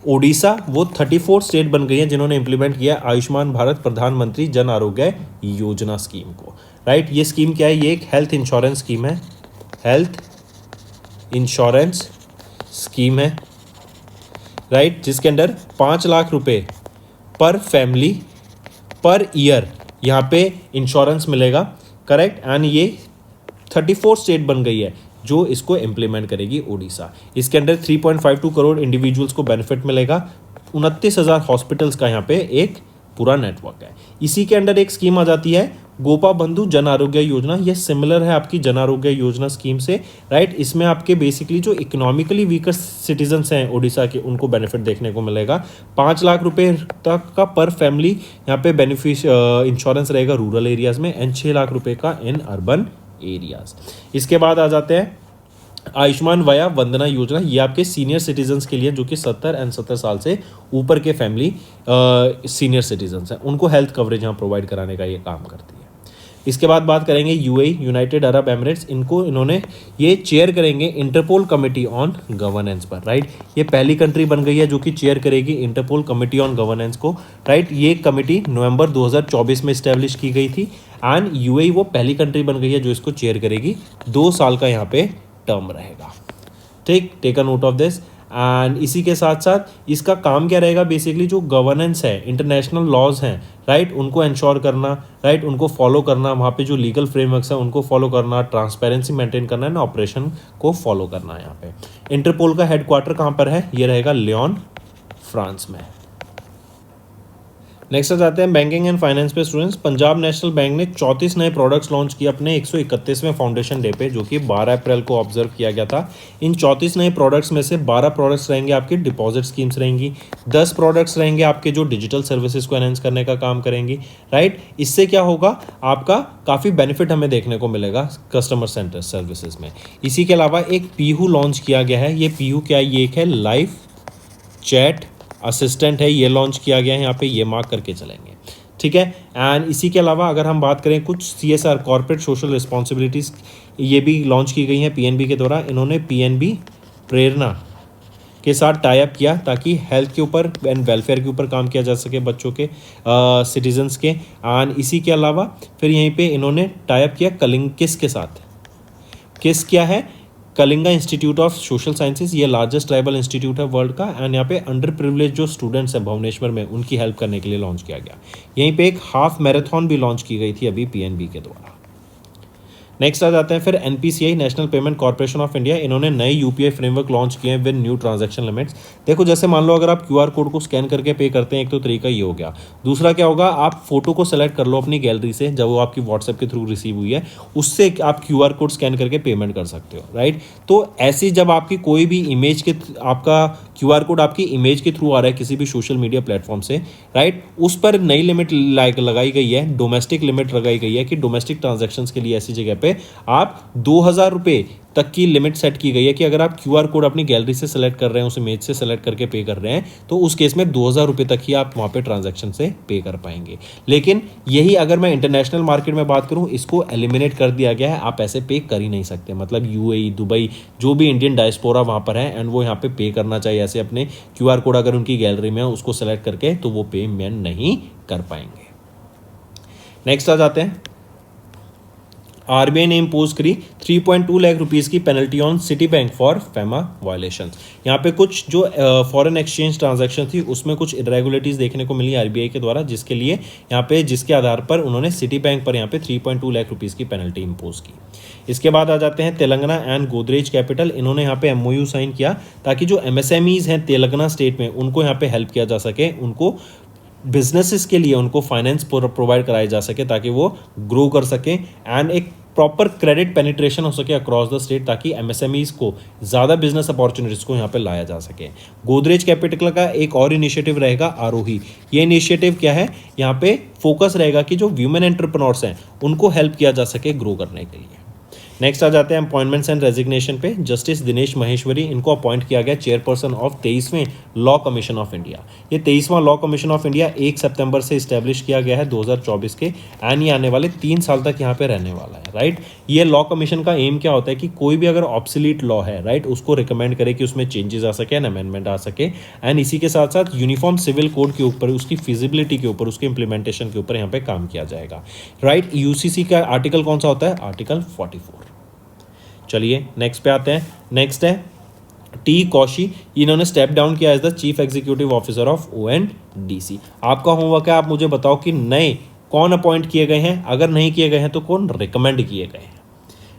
ओडिशा वो 34 स्टेट बन गई है जिन्होंने इंप्लीमेंट किया आयुष्मान भारत प्रधानमंत्री जन आरोग्य योजना स्कीम को, राइट। ये स्कीम क्या है? ये एक हेल्थ इंश्योरेंस स्कीम है, हेल्थ इंश्योरेंस स्कीम है, राइट, जिसके अंडर 5 लाख रुपए पर फैमिली पर ईयर यहाँ पे इंश्योरेंस मिलेगा, करेक्ट। एंड ये 34 स्टेट बन गई है जो इसको इम्प्लीमेंट करेगी ओडिशा। इसके अंडर 3.52 करोड़ इंडिविजुअल्स को बेनिफिट मिलेगा। 29,000 हॉस्पिटल्स का यहाँ पे एक पूरा नेटवर्क है। इसी के अंडर एक स्कीम आ जाती है गोपा बंधु जन आरोग्य योजना। ये सिमिलर है आपकी जन आरोग्य योजना स्कीम से, राइट। इसमें आपके बेसिकली जो इकोनॉमिकली वीकर सिटीजन्स हैं ओडिशा के, उनको बेनिफिट देखने को मिलेगा। 5 लाख रुपए तक का पर फैमिली यहाँ पे बेनिफिट इंश्योरेंस रहेगा रूरल एरियाज में, एंड 6 लाख रुपए का इन अर्बन एरियाज। इसके बाद आ जाते हैं आयुष्मान वया वंदना योजना। ये आपके सीनियर सिटीजन्स के लिए जो कि 70 साल से ऊपर के फैमिली सीनियर सिटीजन्स हैं, उनको हेल्थ कवरेज यहाँ प्रोवाइड कराने का ये काम करती है। इसके बाद बात करेंगे यूएई, यूनाइटेड अरब एमिरेट्स। इन्होंने ये चेयर करेंगे इंटरपोल कमेटी ऑन गवर्नेंस पर, राइट। ये पहली कंट्री बन गई है जो कि चेयर करेगी इंटरपोल कमेटी ऑन गवर्नेंस को, राइट। ये कमेटी नवंबर 2024 में इस्टेब्लिश की गई थी। एंड यूएई वो पहली कंट्री बन गई है जो इसको चेयर करेगी। 2 साल का यहाँ पे टर्म रहेगा, ठीक। Take a note of this. And इसी के साथ साथ इसका काम क्या रहेगा? बेसिकली जो गवर्नेंस है, इंटरनेशनल लॉज हैं, राइट, उनको इंश्योर करना, राइट, उनको फॉलो करना, वहाँ पे जो लीगल फ्रेमवर्क्स हैं उनको फॉलो करना, ट्रांसपेरेंसी मेंटेन करना है ना, ऑपरेशन को फॉलो करना है। यहाँ पे इंटरपोल का हेडक्वार्टर कहाँ पर है? ये रहेगा लियोन, फ्रांस में। नेक्स्ट आ जाते हैं बैंकिंग एंड फाइनेंस पे स्टूडेंट्स। पंजाब नेशनल बैंक ने 34 नए प्रोडक्ट्स लॉन्च किए अपने 131वें फाउंडेशन डे पे, जो कि 12 अप्रैल को ऑब्जर्व किया गया था। इन 34 नए प्रोडक्ट्स में से 12 प्रोडक्ट्स रहेंगे आपकी डिपॉजिट स्कीम्स रहेंगी, 10 प्रोडक्ट्स रहेंगे आपके जो डिजिटल सर्विसेज को एनहेंस करने का काम करेंगी, राइट। इससे क्या होगा? आपका काफ़ी बेनिफिट हमें देखने को मिलेगा कस्टमर सेंटर सर्विसेज में। इसी के अलावा एक पीहू लॉन्च किया गया है। ये पीहू क्या है? ये एक है लाइव चैट असिस्टेंट है, ये लॉन्च किया गया है, यहाँ पे ये मार्क करके चलेंगे, ठीक है। एंड इसी के अलावा अगर हम बात करें कुछ CSR कॉर्पोरेट सोशल रिस्पॉन्सिबिलिटीज़ ये भी लॉन्च की गई हैं पीएनबी के द्वारा। इन्होंने पीएनबी प्रेरणा के साथ टाई अप किया ताकि हेल्थ के ऊपर एंड वेलफेयर के ऊपर काम किया जा सके बच्चों के, सिटीजन्स के। एंड इसी के अलावा फिर यहीं पे इन्होंने टाई अप किया किस के साथ। किस क्या है? Kalinga institute of social sciences. ये लार्जेस्ट ट्राइबल इंस्टीट्यूट है वर्ल्ड का। एंड यहाँ पे अंडर प्रिविलेज जो स्टूडेंट्स हैं भुवनेश्वर में, उनकी हेल्प करने के लिए लॉन्च किया गया। यहीं पे एक हाफ मैराथन भी लॉन्च की गई थी अभी पीएनबी के द्वारा। नेक्स्ट आ जाते हैं फिर NPCI, national payment corporation of India, इन्होंने नए यूपीआई फ्रेमवर्क लॉन्च किए हैं विद न्यू ट्रांजैक्शन लिमिट्स। देखो जैसे मान लो अगर आप क्यूआर कोड को स्कैन करके पे करते हैं, एक तो तरीका ये हो गया। दूसरा क्या होगा, आप फोटो को सेलेक्ट कर लो अपनी गैलरी से, जब वो आपकी व्हाट्सएप के थ्रू रिसीव हुई है, उससे आप क्यूआर कोड स्कैन करके पेमेंट कर सकते हो, राइट। तो ऐसी जब आपकी कोई भी इमेज के आपका क्यूआर कोड आपकी इमेज के थ्रू आ रहा है किसी भी सोशल मीडिया प्लेटफॉर्म से, राइट, उस पर नई लिमिट लगाई गई है, डोमेस्टिक लिमिट लगाई गई है कि डोमेस्टिक ट्रांजैक्शंस के लिए ऐसी जगह पे आप 2,000 रुपये तक की लिमिट सेट की गई है कि अगर आप क्यूआर कोड अपनी गैलरी से सेलेक्ट कर रहे हैं, उस इमेज से सेलेक्ट करके पे कर रहे हैं, तो उस केस में 2,000 रुपये तक ही आप वहाँ पे ट्रांजैक्शन से पे कर पाएंगे। लेकिन यही अगर मैं इंटरनेशनल मार्केट में बात करूँ, इसको एलिमिनेट कर दिया गया है, आप ऐसे पे कर ही नहीं सकते। मतलब यूएई, दुबई, जो भी इंडियन डायस्पोरा वहाँ पर है एंड वो यहाँ पे करना चाहिए ऐसे अपने क्यूआर कोड अगर उनकी गैलरी में है उसको सेलेक्ट करके, तो वो पेमेंट नहीं कर पाएंगे। नेक्स्ट आ जाते हैं, आरबीआई ने इम्पोज करी 3.2 लाख रुपीज़ की penalty on Citi Bank for FEMA violation. यहाँ पे कुछ जो फॉरेन एक्सचेंज ट्रांजैक्शन थी उसमें कुछ इरेगुलरिटीज़ देखने को मिली आरबीआई के द्वारा, जिसके लिए यहाँ पे जिसके आधार पर उन्होंने सिटी बैंक पर यहाँ पे 3.2 लाख रुपीज़ की पेनल्टी इम्पोज की। इसके बाद आ जाते हैं तेलंगाना एंड गोदरेज कैपिटल, इन्होंने यहाँ पे एमओयू साइन किया ताकि जो एमएसएमईज हैं तेलंगाना स्टेट में उनको यहाँ पे हेल्प किया जा सके, उनको बिजनेसेस के लिए उनको फाइनेंस प्रोवाइड कराया जा सके ताकि वो ग्रो कर सकें एंड एक प्रॉपर क्रेडिट पेनिट्रेशन हो सके अक्रॉस द स्टेट, ताकि एमएसएमईज को ज़्यादा बिजनेस अपॉर्चुनिटीज़ को यहाँ पे लाया जा सके। गोदरेज कैपिटल का एक और इनिशिएटिव रहेगा आरोही। ये इनिशिएटिव क्या है, यहाँ पे फोकस रहेगा कि जो वीमेन एंटरप्रेन्योर्स हैं उनको हेल्प किया जा सके ग्रो करने के लिए। नेक्स्ट आ जाते हैं अपॉइंटमेंट्स एंड रेजिग्नेशन पे। जस्टिस दिनेश महेश्वरी, इनको अपॉइंट किया गया चेयरपर्सन ऑफ 23वें लॉ कमीशन ऑफ इंडिया। ये 23वां लॉ कमीशन ऑफ इंडिया 1 सितंबर से इस्टेब्लिश किया गया है 2024 के, एंड ये आने वाले 3 साल तक यहाँ पे रहने वाला है, राइट। ये लॉ कमीशन का एम क्या होता है कि कोई भी अगर ऑब्सोलीट लॉ है, राइट, उसको रिकमेंड करे कि उसमें चेंजेस आ सके एंड अमेंडमेंट आ सके, एंड इसी के साथ साथ यूनिफॉर्म सिविल कोड के ऊपर, उसकी फिजिबिलिटी के ऊपर, उसके इंप्लीमेंटेशन के ऊपर यहाँ पे काम किया जाएगा, राइट। यूसीसी का आर्टिकल कौन सा होता है, आर्टिकल 44। चलिए नेक्स्ट पे आते हैं। नेक्स्ट है टी कौशी, इन्होंने स्टेप डाउन किया as the chief executive officer of ONDC. आपका होमवर्क है, आप मुझे बताओ कि नए कौन अपॉइंट किए गए हैं, अगर नहीं किए गए हैं तो कौन रिकमेंड किए गए हैं।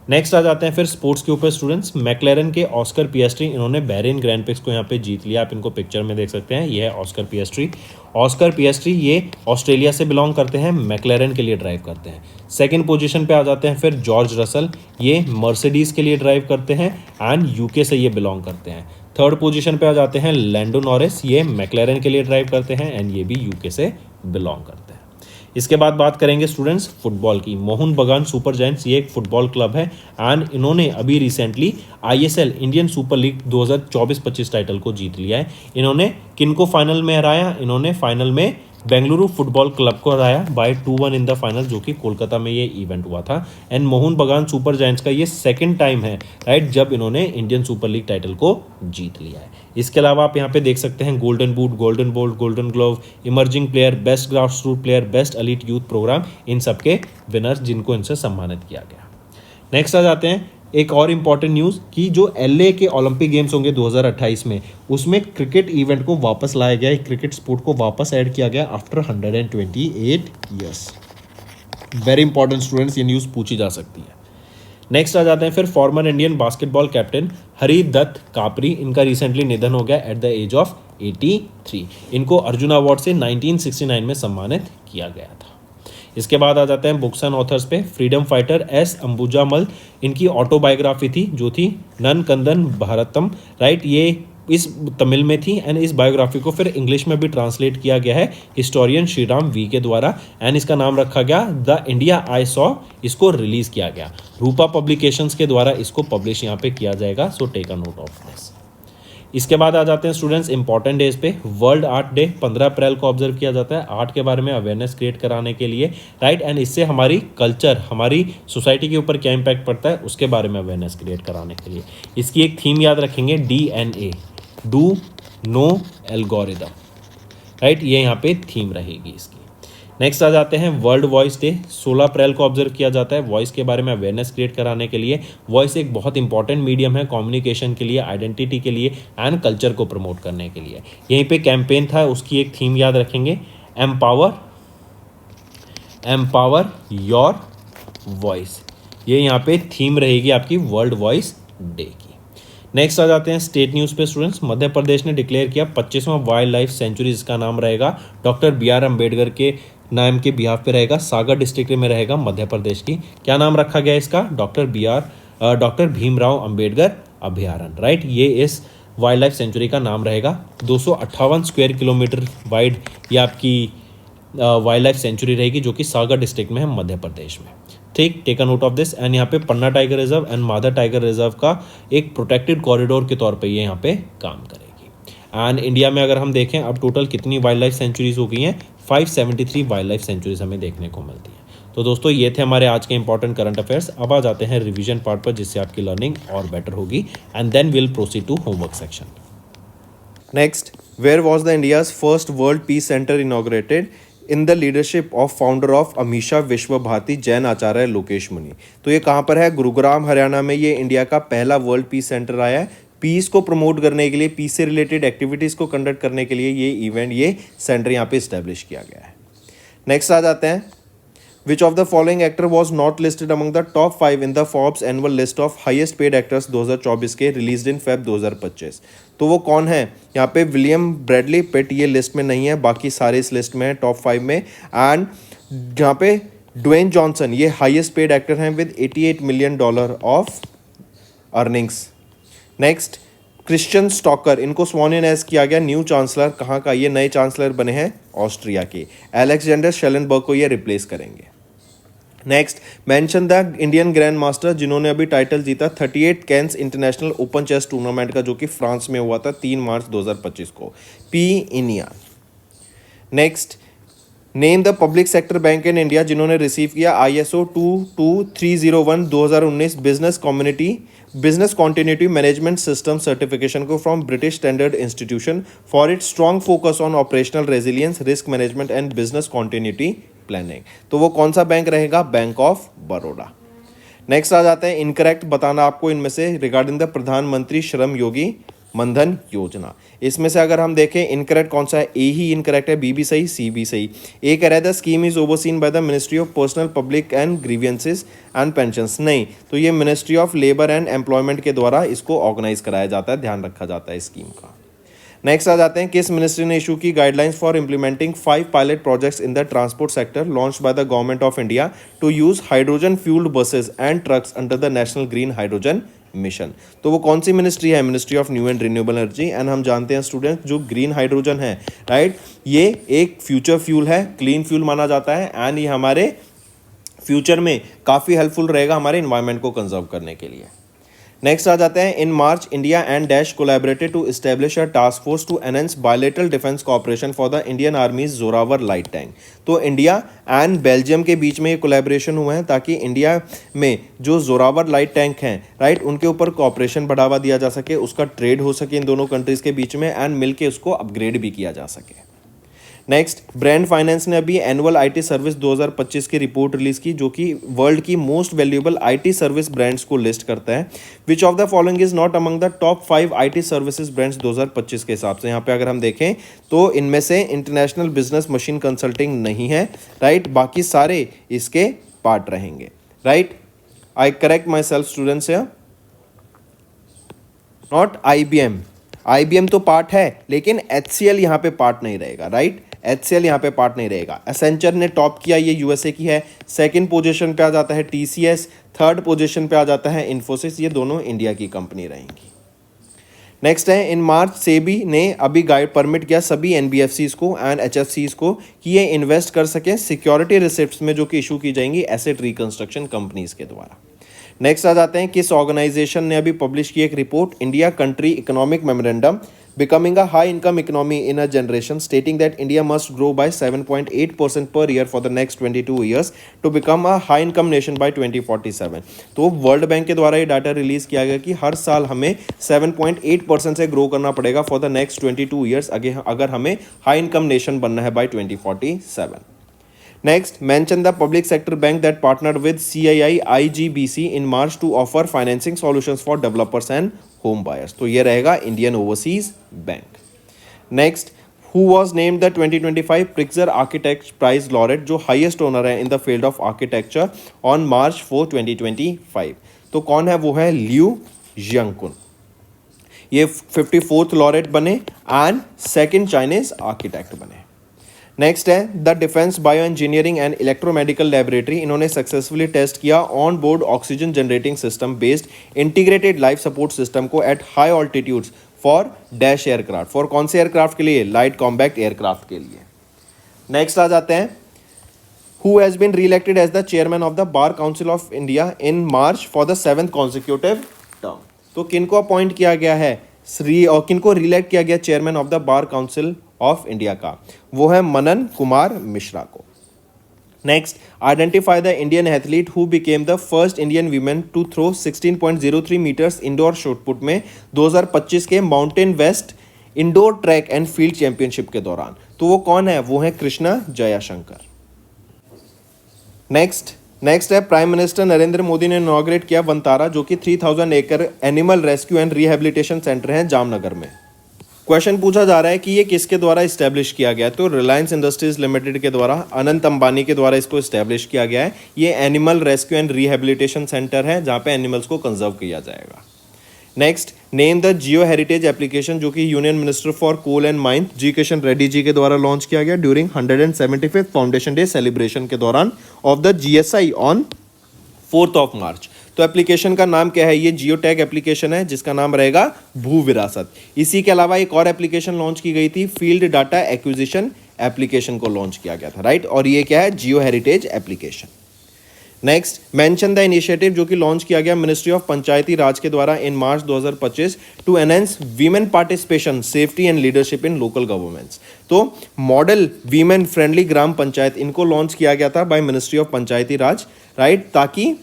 नेक्स्ट आ जाते हैं फिर स्पोर्ट्स के ऊपर स्टूडेंट्स। मैकलेरन के ऑस्कर पिएस्ट्री, इन्होंने बहरीन ग्रैंड प्रिक्स को यहाँ पे जीत लिया। आप इनको पिक्चर में देख सकते हैं, ये है ऑस्कर पिएस्ट्री। ऑस्कर पिएस्ट्री ये ऑस्ट्रेलिया से बिलोंग करते हैं, मैकलेरन के लिए ड्राइव करते हैं। सेकंड पोजीशन पे आ जाते हैं फिर जॉर्ज रसल, ये मर्सिडीज के लिए ड्राइव करते हैं एंड यूके से ये बिलोंग करते हैं। थर्ड पोजीशन पे आ जाते हैं लैंडो नॉरिस, ये मैकलेरन के लिए ड्राइव करते हैं एंड ये भी यूके से बिलोंग करते हैं। इसके बाद बात करेंगे स्टूडेंट्स फुटबॉल की। मोहन बगान सुपर जायंट्स, ये एक फुटबॉल क्लब है एंड इन्होंने अभी recently ISL Indian super league 2024-25 title को जीत लिया है। इन्होंने किनको फाइनल में हराया, इन्होंने फाइनल में बेंगलुरु फुटबॉल क्लब को हराया बाय 2-1 इन द फाइनल, जो कि कोलकाता में ये इवेंट हुआ था। एंड मोहन बगान सुपर जायंट्स का ये सेकंड टाइम है, राइट, जब इन्होंने इंडियन सुपर लीग टाइटल को जीत लिया है। इसके अलावा आप यहाँ पे देख सकते हैं golden boot, golden ball, golden glove, emerging player, best grass root player, best elite youth program, इन सबके विनर्स जिनको इनसे सम्मानित किया गया। नेक्स्ट आ जाते हैं एक और इम्पॉर्टेंट न्यूज़ कि जो एलए के ओलंपिक गेम्स होंगे 2028 में, उसमें क्रिकेट इवेंट को वापस लाया गया है, क्रिकेट स्पोर्ट को वापस ऐड किया गया after 128 years. Very important students, ये न्यूज़ पूछी जा सकती है। नेक्स्ट आ जाते हैं फिर फॉर्मर इंडियन बास्केटबॉल कैप्टन हरी दत्त कापरी, इनका रिसेंटली निधन हो गया एट द एज ऑफ 83। इनको अर्जुन अवार्ड से 1969 में सम्मानित किया गया था। इसके बाद आ जाते हैं बुक्स एंड ऑथर्स पे। फ्रीडम फाइटर एस अंबुजामल, इनकी ऑटोबायोग्राफी थी जो थी नन कंदन भारतम, राइट, ये इस तमिल में थी एंड इस बायोग्राफी को फिर इंग्लिश में भी ट्रांसलेट किया गया है हिस्टोरियन श्रीराम वी के द्वारा एंड इसका नाम रखा गया द इंडिया आई सॉ। इसको रिलीज किया गया रूपा पब्लिकेशंस के द्वारा, इसको पब्लिश यहाँ पे किया जाएगा, so take a note of this. इसके बाद आ जाते हैं स्टूडेंट्स इंपॉर्टेंट डेज पे। वर्ल्ड आर्ट डे 15 अप्रैल को ऑब्जर्व किया जाता है आर्ट के बारे में अवेयरनेस क्रिएट कराने के लिए, राइट, एंड इससे हमारी कल्चर, हमारी सोसाइटी के ऊपर क्या इंपैक्ट पड़ता है उसके बारे में अवेयरनेस क्रिएट कराने के लिए। इसकी एक थीम याद रखेंगे, DNA, do know algorithm, right, ये यहाँ पे थीम रहेगी इसकी। नेक्स्ट आ जाते हैं वर्ल्ड वॉइस डे 16 अप्रैल को ऑब्जर्व किया जाता है वॉइस के बारे में अवेयरनेस क्रिएट कराने के लिए। वॉइस एक बहुत इंपॉर्टेंट मीडियम है कम्युनिकेशन के लिए, आइडेंटिटी के लिए एंड कल्चर को प्रमोट करने के लिए। यहीं पे कैंपेन था, उसकी एक थीम याद रखेंगे, एम्पावर योर वॉइस, ये यहाँ पे थीम रहेगी आपकी वर्ल्ड वॉइस डे की। नेक्स्ट आ जाते हैं स्टेट न्यूज़ पे स्टूडेंट्स। मध्य प्रदेश ने डिक्लेयर किया 25वां वाइल्ड लाइफ सेंचुरी, जिसका नाम रहेगा डॉक्टर बी आर अम्बेडकर के नाम के बिहाफ पे रहेगा। सागर डिस्ट्रिक्ट में रहेगा मध्य प्रदेश की। क्या नाम रखा गया इसका? डॉक्टर भीमराव अम्बेडकर अभयारण्य, राइट। ये इस वाइल्ड लाइफ सेंचुरी का नाम रहेगा। 258 स्क्वायर किलोमीटर वाइड ये आपकी वाइल्ड लाइफ सेंचुरी रहेगी, जो कि सागर डिस्ट्रिक्ट में है मध्य प्रदेश में। ठीक, take a note of this. And यहाँ पे Panna tiger reserve and Madhav tiger reserve का एक प्रोटेक्टेड कॉरिडोर के तौर पे ये यहाँ पे काम करेगी। एंड इंडिया में अगर हम देखें अब टोटल कितनी वाइल्ड लाइफ सेंचुरीज हो गई हैं? 573 वाइल्ड लाइफ सेंचुरीज हमें देखने को मिलती है। तो दोस्तों ये थे हमारे आज के इंपॉर्टेंट करंट अफेयर्स। अब आ जाते हैं रिवीजन पार्ट पर, जिससे आपकी लर्निंग और बेटर होगी। And then will proceed to homework section. Next, where was the India's first World Peace Center inaugurated? In the leadership of founder of Amisha विश्व भारती जैन आचार्य लोकेश मुनि। तो ये कहाँ पर है? गुरुग्राम हरियाणा में ये इंडिया का पहला वर्ल्ड पीस सेंटर आया है। पीस को प्रमोट करने के लिए, पीस से रिलेटेड एक्टिविटीज़ को कंडक्ट करने के लिए ये सेंटर यहाँ पे इस्टेब्लिश किया गया है। नेक्स्ट आ जाते हैं, Which of the following actor was not listed among the top 5 in the Forbes annual list of highest paid actors 2024 के released in Feb 2025? तो वो कौन है? यहाँ पे विलियम ब्रैडली पिट ये लिस्ट में नहीं है, बाकी सारे इस लिस्ट में है टॉप 5 में। एंड यहाँ पे ड्वेन जॉनसन ये हाईएस्ट पेड एक्टर हैं with $88 million of earnings. Next, Christian stalker, इनको स्वॉन इन एज किया गया न्यू चांसलर। कहाँ का? ये नए चांसलर बने हैं ऑस्ट्रिया के। एलेक्जेंडर शेलनबर्ग को ये रिप्लेस करेंगे। Next, mention the Indian grand master जिन्होंने अभी टाइटल जीता 38 Cannes international open chess tournament का, जो कि फ्रांस में हुआ था 3 मार्च 2025 को। पी इनिया। Next, name the public sector bank in India जिन्होंने रिसीव किया ISO 22301 2019 business continuity management system certification को from British Standard Institution for its strong focus on operational resilience, risk management and business continuity planning. तो वो कौन सा bank रहेगा? Bank of Baroda. Next आ जाते हैं, इनकरेक्ट बताना आपको इनमें से रिगार्डिंग द प्रधानमंत्री श्रम योगी मनधन योजना। इसमें से अगर हम देखें इनकरेक्ट कौन सा है? ए ही इनकरेक्ट है, बी भी सही, सी भी सही। ए कह रहा है the scheme is overseen by the ministry of personnel public and grievances and pensions. नहीं, तो ये ministry of labour and employment के द्वारा इसको ऑर्गेनाइज कराया जाता है, ध्यान रखा जाता है स्कीम का। नेक्स्ट आ जाते हैं, किस मिनिस्ट्री ने इशू की guidelines for implementing 5 pilot projects in the transport sector launch by the government of India to use hydrogen fuelled buses and trucks under the national green hydrogen mission. तो वो कौन सी मिनिस्ट्री है? Ministry of new and renewable energy. And हम जानते हैं student, जो green hydrogen है, राइट, ये एक फ्यूचर फ्यूल है, क्लीन फ्यूल माना जाता है। एंड ये हमारे फ्यूचर में काफ़ी हेल्पफुल रहेगा हमारे इन्वायरमेंट को कंजर्व करने के लिए। नेक्स्ट आ जाते हैं, in March India and dash collaborated to establish a task force to enhance bilateral defence cooperation for the Indian army's Zorawar light tank. तो इंडिया एंड बेल्जियम के बीच में ये कोलैबोरेशन हुआ है ताकि इंडिया में जो जोरावर लाइट टैंक हैं, राइट, उनके ऊपर कोऑपरेशन बढ़ावा दिया जा सके, उसका ट्रेड हो सके इन दोनों कंट्रीज़ के बीच में, एंड मिलके उसको अपग्रेड भी किया जा सके। नेक्स्ट, ब्रांड फाइनेंस ने अभी एनुअल आईटी सर्विस 2025 की रिपोर्ट रिलीज की, जो कि वर्ल्ड की most valuable IT service brands को लिस्ट करता है। विच of the following is not among the top 5 IT services brands 2025 के हिसाब से। यहाँ पे अगर हम देखें तो इनमें से इंटरनेशनल बिजनेस मशीन कंसल्टिंग नहीं है, राइट, बाकी सारे इसके पार्ट रहेंगे, right. I correct my self students, not IBM तो पार्ट है, लेकिन HCL यहाँ पे पार्ट नहीं रहेगा, राइट। HCL यहाँ पे पार्ट नहीं रहेगा। एसेंचर ने टॉप किया, ये USA की है। सेकंड पोजीशन पे आ जाता है TCS, थर्ड पोजीशन पे आ जाता है इन्फोसिस, ये दोनों इंडिया की कंपनी रहेंगी। नेक्स्ट है, इन मार्च सेबी ने अभी गाइड परमिट किया सभी NBFCs को एंड HFCs को कि ये इन्वेस्ट कर सकें सिक्योरिटी रिसिप्ट्स में, जो कि इशू की जाएंगी एसेट रिकंस्ट्रक्शन कंपनीज के द्वारा। नेक्स्ट आ जाते हैं, किस ऑर्गेनाइजेशन ने अभी पब्लिश की एक report, India country economic memorandum becoming a high income economy in a generation, stating that India must grow by 7.8% per year for the next 22 years to become a high income nation by 2047। तो world bank के द्वारा ये data release किया गया कि हर साल हमें 7.8% से ग्रो करना पड़ेगा फॉर द नेक्स्ट 22 ईयर्स अगर हमें हाई इनकम नेशन बनना है bye 2047। Next, mention the public sector bank that partnered with CII IGBC in March to offer financing solutions for developers and home buyers। तो ये रहेगा Indian Overseas Bank. Next, who was named the 2025 Pritzker architect prize laureate, जो highest honour है in the field of architecture, on March 4 2025। तो कौन है? वो है लियू जियांगकुन। ये 54th लॉरेट बने एंड सेकंड चाइनीज आर्किटेक्ट बने। नेक्स्ट है the defence bioengineering and electromedical laboratory, इन्होंने सक्सेसफुली टेस्ट किया on board oxygen generating system based integrated life support system को at high altitudes for dash aircraft. For कौन से aircraft के लिए? Light combat aircraft के लिए। नेक्स्ट आ जाते हैं, who has been reelected as the chairman of the bar council of India in March for the 7th consecutive term. तो किनको अपॉइंट किया गया है और किनको रिलेक्ट किया गया chairman of the bar council of India का? वो है मनन कुमार मिश्रा को। Next, identify the Indian athlete who became the first Indian women to throw 16.03 metres indoor shot put में 2025 के mountain west indoor track and field championship के दौरान। तो वो कौन है? वो है कृष्णा जयाशंकर। नेक्स्ट है, प्राइम मिनिस्टर नरेंद्र मोदी ने इनॉग्रेट किया वंतारा, जो कि 3000 एकड़ animal rescue and rehabilitation centre है जामनगर में। क्वेश्चन पूछा जा रहा है कि ये किसके द्वारा इस्टेब्लिश किया गया? तो रिलायंस इंडस्ट्रीज लिमिटेड के द्वारा, अनंत अंबानी के द्वारा इसको इस्टेब्लिश किया गया है। ये animal rescue and rehabilitation centre है जहाँ पे एनिमल्स को कंजर्व किया जाएगा। Next, name the geo heritage application, जो कि union minister for coal and mine G Kishan Reddy ji के द्वारा लॉन्च किया गया during 175th foundation day celebration के दौरान ऑफ द जीएसआई ऑन 4 मार्च। तो एप्लीकेशन का नाम क्या है? ये जियो टैग एप्लीकेशन है जिसका नाम रहेगा भू विरासत। इसी के अलावा एक और एप्लीकेशन लॉन्च की गई थी, फील्ड डाटा एक्विजिशन एप्लीकेशन को लॉन्च किया गया था, राइट। और ये क्या है? जियो heritage application. Next, mention the initiative, जो कि लॉन्च किया गया मिनिस्ट्री ऑफ पंचायती राज के द्वारा in March 2025 to enhance women participation, safety and leadership in local governments. तो model women friendly Gram Panchayat, इनको लॉन्च किया गया था by ministry of Panchayati Raj, right, ताकि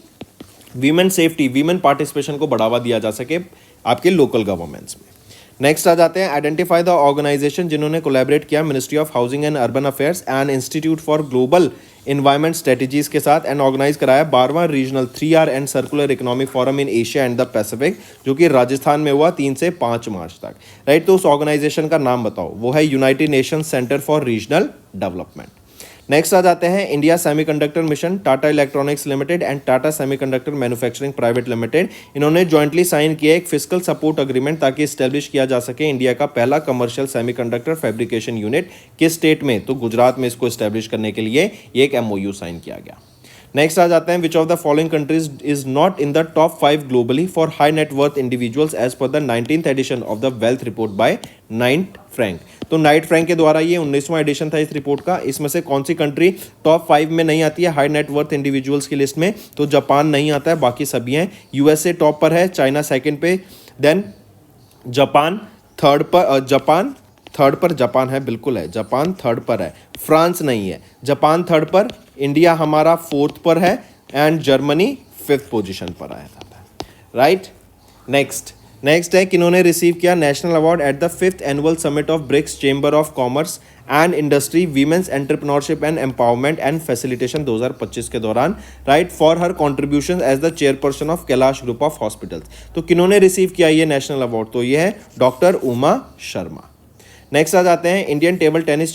वीमेन सेफ्टी, वीमेन पार्टिसिपेशन को बढ़ावा दिया जा सके आपके लोकल गवर्नमेंट्स में। नेक्स्ट आ जाते हैं, आइडेंटिफाई द ऑर्गेनाइजेशन जिन्होंने कोलैबोरेट किया ministry of housing and urban affairs and institute for global environment strategies के साथ एंड ऑर्गेनाइज कराया 12वां regional 3R and circular economic forum in Asia and the Pacific, जो कि राजस्थान में हुआ 3 से 5 मार्च तक, राइट। तो उस ऑर्गेनाइजेशन का नाम बताओ। वो है United Nations Centre for Regional Development. Next आ जाते हैं, India semiconductor mission, Tata electronics limited and Tata semiconductor manufacturing private limited, इन्होंने जॉइंटली साइन किया एक फिजिकल सपोर्ट अग्रीमेंट ताकि इस्टेब्लिश किया जा सके इंडिया का पहला कमर्शियल सेमीकंडक्टर फैब्रिकेशन यूनिट। किस स्टेट में? तो गुजरात में इसको इस्टेब्लिश करने के लिए ये एक MOU साइन किया गया। नेक्स्ट आ जाते हैं, which of the following countries is not in the top 5 globally for high net worth individuals as per the 19th edition of the wealth report by Knight Frank. तो Knight Frank के द्वारा ये 19वां addition था इस report का। इसमें से कौन सी कंट्री टॉप 5 में नहीं आती है हाई नेट वर्थ इंडिविजुअल्स की लिस्ट में? तो जापान नहीं आता है, बाकी सभी हैं। USA टॉप पर है, चाइना सेकंड पे, देन जापान थर्ड पर, जापान है, बिल्कुल है, जापान थर्ड पर है, फ्रांस नहीं है, जापान थर्ड पर, इंडिया हमारा 4th पर है एंड जर्मनी 5th पोजीशन पर आया था, राइट। नेक्स्ट है, किन्होंने रिसीव किया national award at the 5th annual summit of BRICS chamber of commerce and industry women's entrepreneurship and empowerment and facilitation 2025 के दौरान, right, for her contribution as the chairperson of Kailash group of hospitals. तो किन्होंने receive किया ये national award? तो ये है doctor Uma Sharma. Next आ जाते हैं, Indian table tennis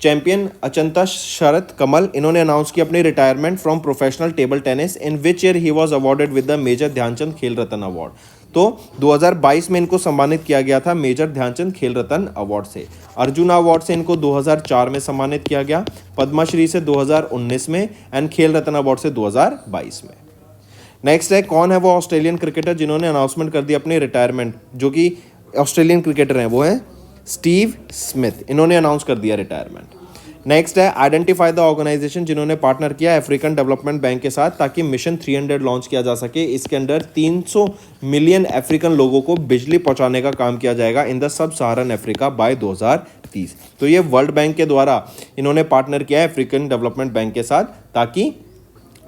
champion Achanta Sharath Kamal, इन्होंने अनाउंस की अपनी retirement from professional table tennis, in which year he was awarded with the major Dhyanchand Khel Ratna award. तो 2022 में इनको सम्मानित किया गया था मेजर ध्यानचंद खेल रत्न अवार्ड से। अर्जुन अवार्ड से इनको 2004 में सम्मानित किया गया, पद्मश्री से 2019 में एंड खेल रत्न अवार्ड से 2022 में। नेक्स्ट है, कौन है वो ऑस्ट्रेलियन क्रिकेटर जिन्होंने अनाउंसमेंट कर दी अपनी रिटायरमेंट? जो कि ऑस्ट्रेलियन क्रिकेटर हैं वो है स्टीव स्मिथ, इन्होंने अनाउंस कर दिया रिटायरमेंट। नेक्स्ट है, आइडेंटिफाई द ऑर्गेनाइजेशन जिन्होंने पार्टनर किया अफ्रीकन डेवलपमेंट बैंक के साथ ताकि मिशन 300 लॉन्च किया जा सके। इसके अंडर 300 मिलियन अफ्रीकन लोगों को बिजली पहुंचाने का काम किया जाएगा in the sub Saharan Africa bye 2030। तो ये वर्ल्ड बैंक के द्वारा इन्होंने पार्टनर किया है अफ्रीकन डेवलपमेंट बैंक के साथ ताकि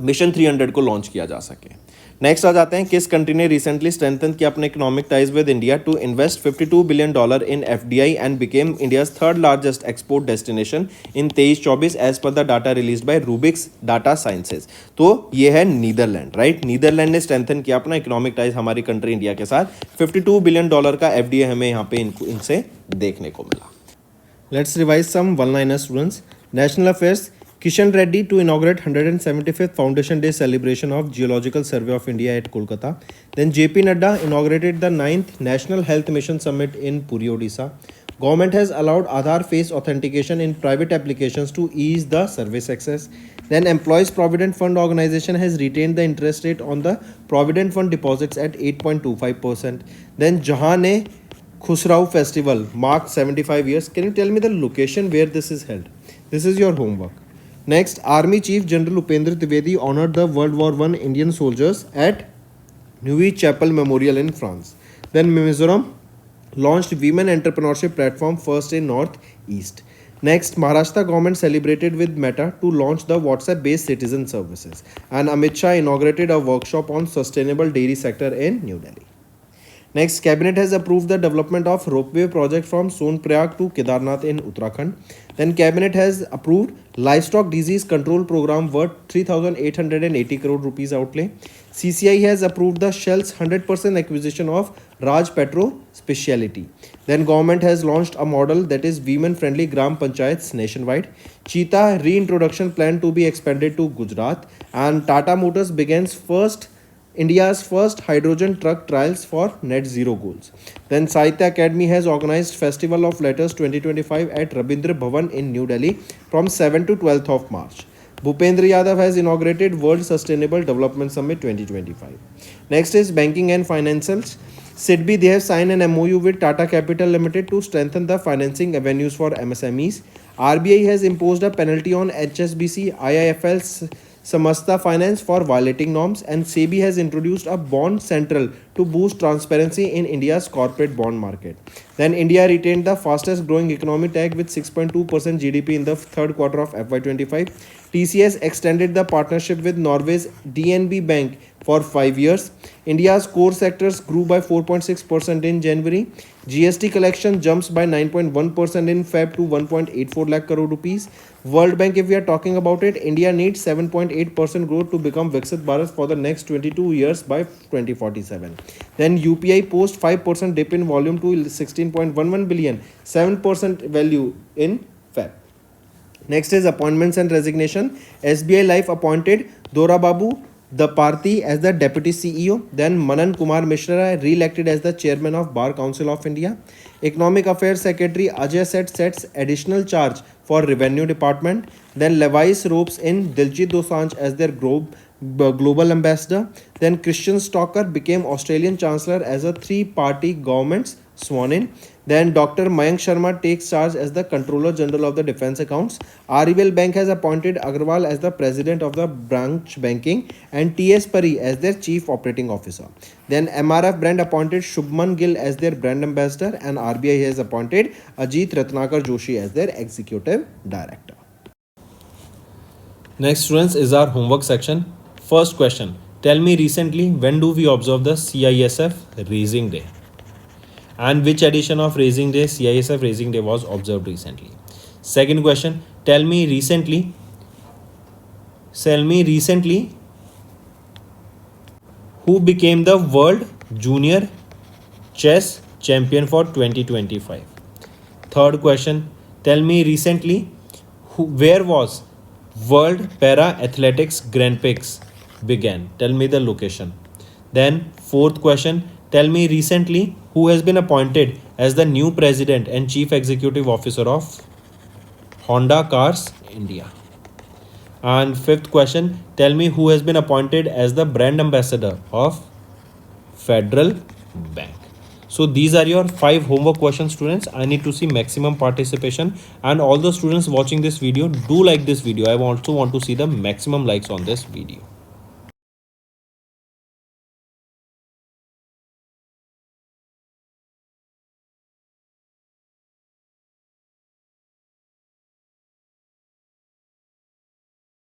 मिशन 300 को लॉन्च किया जा सके। नेक्स्ट आ जाते हैं, किस कंट्री ने रिसेंटली स्ट्रेंथन किया अपने economic ties with India to invest $52 billion in FDI and became India's 3rd largest export destination in 23-24 as per the data release by Rubix data sciences. तो ये है नीदरलैंड, राइट। नीदरलैंड ने strengthen किया अपना economic ties हमारी country India के साथ। $52 billion का FDI हमें यहाँ पे इनसे देखने को मिला। Let's revise some one-liner students. National Affairs. Kishan Reddy to inaugurate 175th Foundation Day celebration of Geological Survey of India at Kolkata. Then JP Nadda inaugurated the 9th National Health Mission Summit in Puri, Odisha. Government has allowed Aadhaar face authentication in private applications to ease the service access. Then Employees Provident Fund Organization has retained the interest rate on the Provident Fund deposits at 8.25%. Then Jahan Khusrau Festival marked 75 years. Can you tell me the location where this is held? This is your homework. Next, Army Chief General Upendra Trivedi honored the World War I Indian soldiers at Neuilly Chapel Memorial in France. Then Mizoram launched Women Entrepreneurship Platform first in Northeast. Next, Maharashtra government celebrated with Meta to launch the WhatsApp-based citizen services. And Amit Shah inaugurated a workshop on sustainable dairy sector in New Delhi. Next, Cabinet has approved the development of ropeway project from Sonprayag to Kedarnath in Uttarakhand. Then Cabinet has approved livestock disease control program worth 3,880 crore rupees outlay. CCI has approved the Shell's 100% acquisition of Raj Petro Speciality. Then government has launched a model that is women-friendly Gram Panchayats nationwide. Cheetah reintroduction plan to be expanded to Gujarat. And Tata Motors begins India's first hydrogen truck trials for net zero goals. Then Sahitya Academy has organized Festival of Letters 2025 at Rabindra Bhavan in New Delhi from 7 to 12th of March. Bhupendra Yadav has inaugurated World Sustainable Development Summit 2025. Next is banking and financials. SIDBI, they have signed an MOU with Tata Capital Limited to strengthen the financing avenues for MSMEs. RBI has imposed a penalty on HSBC, IIFL, Samasta Finance for violating norms, and SEBI has introduced a bond central to boost transparency in India's corporate bond market. Then India retained the fastest growing economy tag with 6.2% GDP in the third quarter of FY25. TCS extended the partnership with Norway's DNB Bank for 5 years. India's core sectors grew by 4.6% in January. GST collection jumps by 9.1% in Feb to 1.84 lakh crore rupees. World Bank, if we are talking about it, India needs 7.8% growth to become Viksit Bharat for the next 22 years by 2047. Then UPI post 5% dip in volume to 16.11 billion, 7% value in Feb. Next is appointments and resignation. SBI Life appointed Dora Babu Daparti as the Deputy CEO. Then Manan Kumar Mishra re-elected as the Chairman of Bar Council of India. Economic Affairs Secretary Ajay Seth sets additional charge for Revenue Department. Then Levi's ropes in Diljit Dosanjh as their global ambassador. Then Christian Stalker became Australian Chancellor as a three-party government's sworn in. Then Dr. Mayank Sharma takes charge as the Controller General of the Defence Accounts. RBL Bank has appointed Agarwal as the President of the Branch Banking and T.S. Pari as their Chief Operating Officer. Then MRF brand appointed Shubman Gill as their Brand Ambassador, and RBI has appointed Ajit Ratnakar Joshi as their Executive Director. Next, students, is our homework section. First question. Tell me recently, when do we observe the CISF Raising Day? And which edition of Raising Day, CISF Raising Day, was observed recently? Second question. Tell me recently who became the World Junior Chess Champion for 2025? Third question. Tell me recently where was World Para Athletics Grand Prix began? Tell me the location. Then fourth question. Tell me recently who has been appointed as the new President and Chief Executive Officer of Honda Cars India. And fifth question. Tell me who has been appointed as the Brand Ambassador of Federal Bank. So these are your 5 homework questions, students. I need to see maximum participation, and all the students watching this video, do like this video. I also want to see the maximum likes on this video.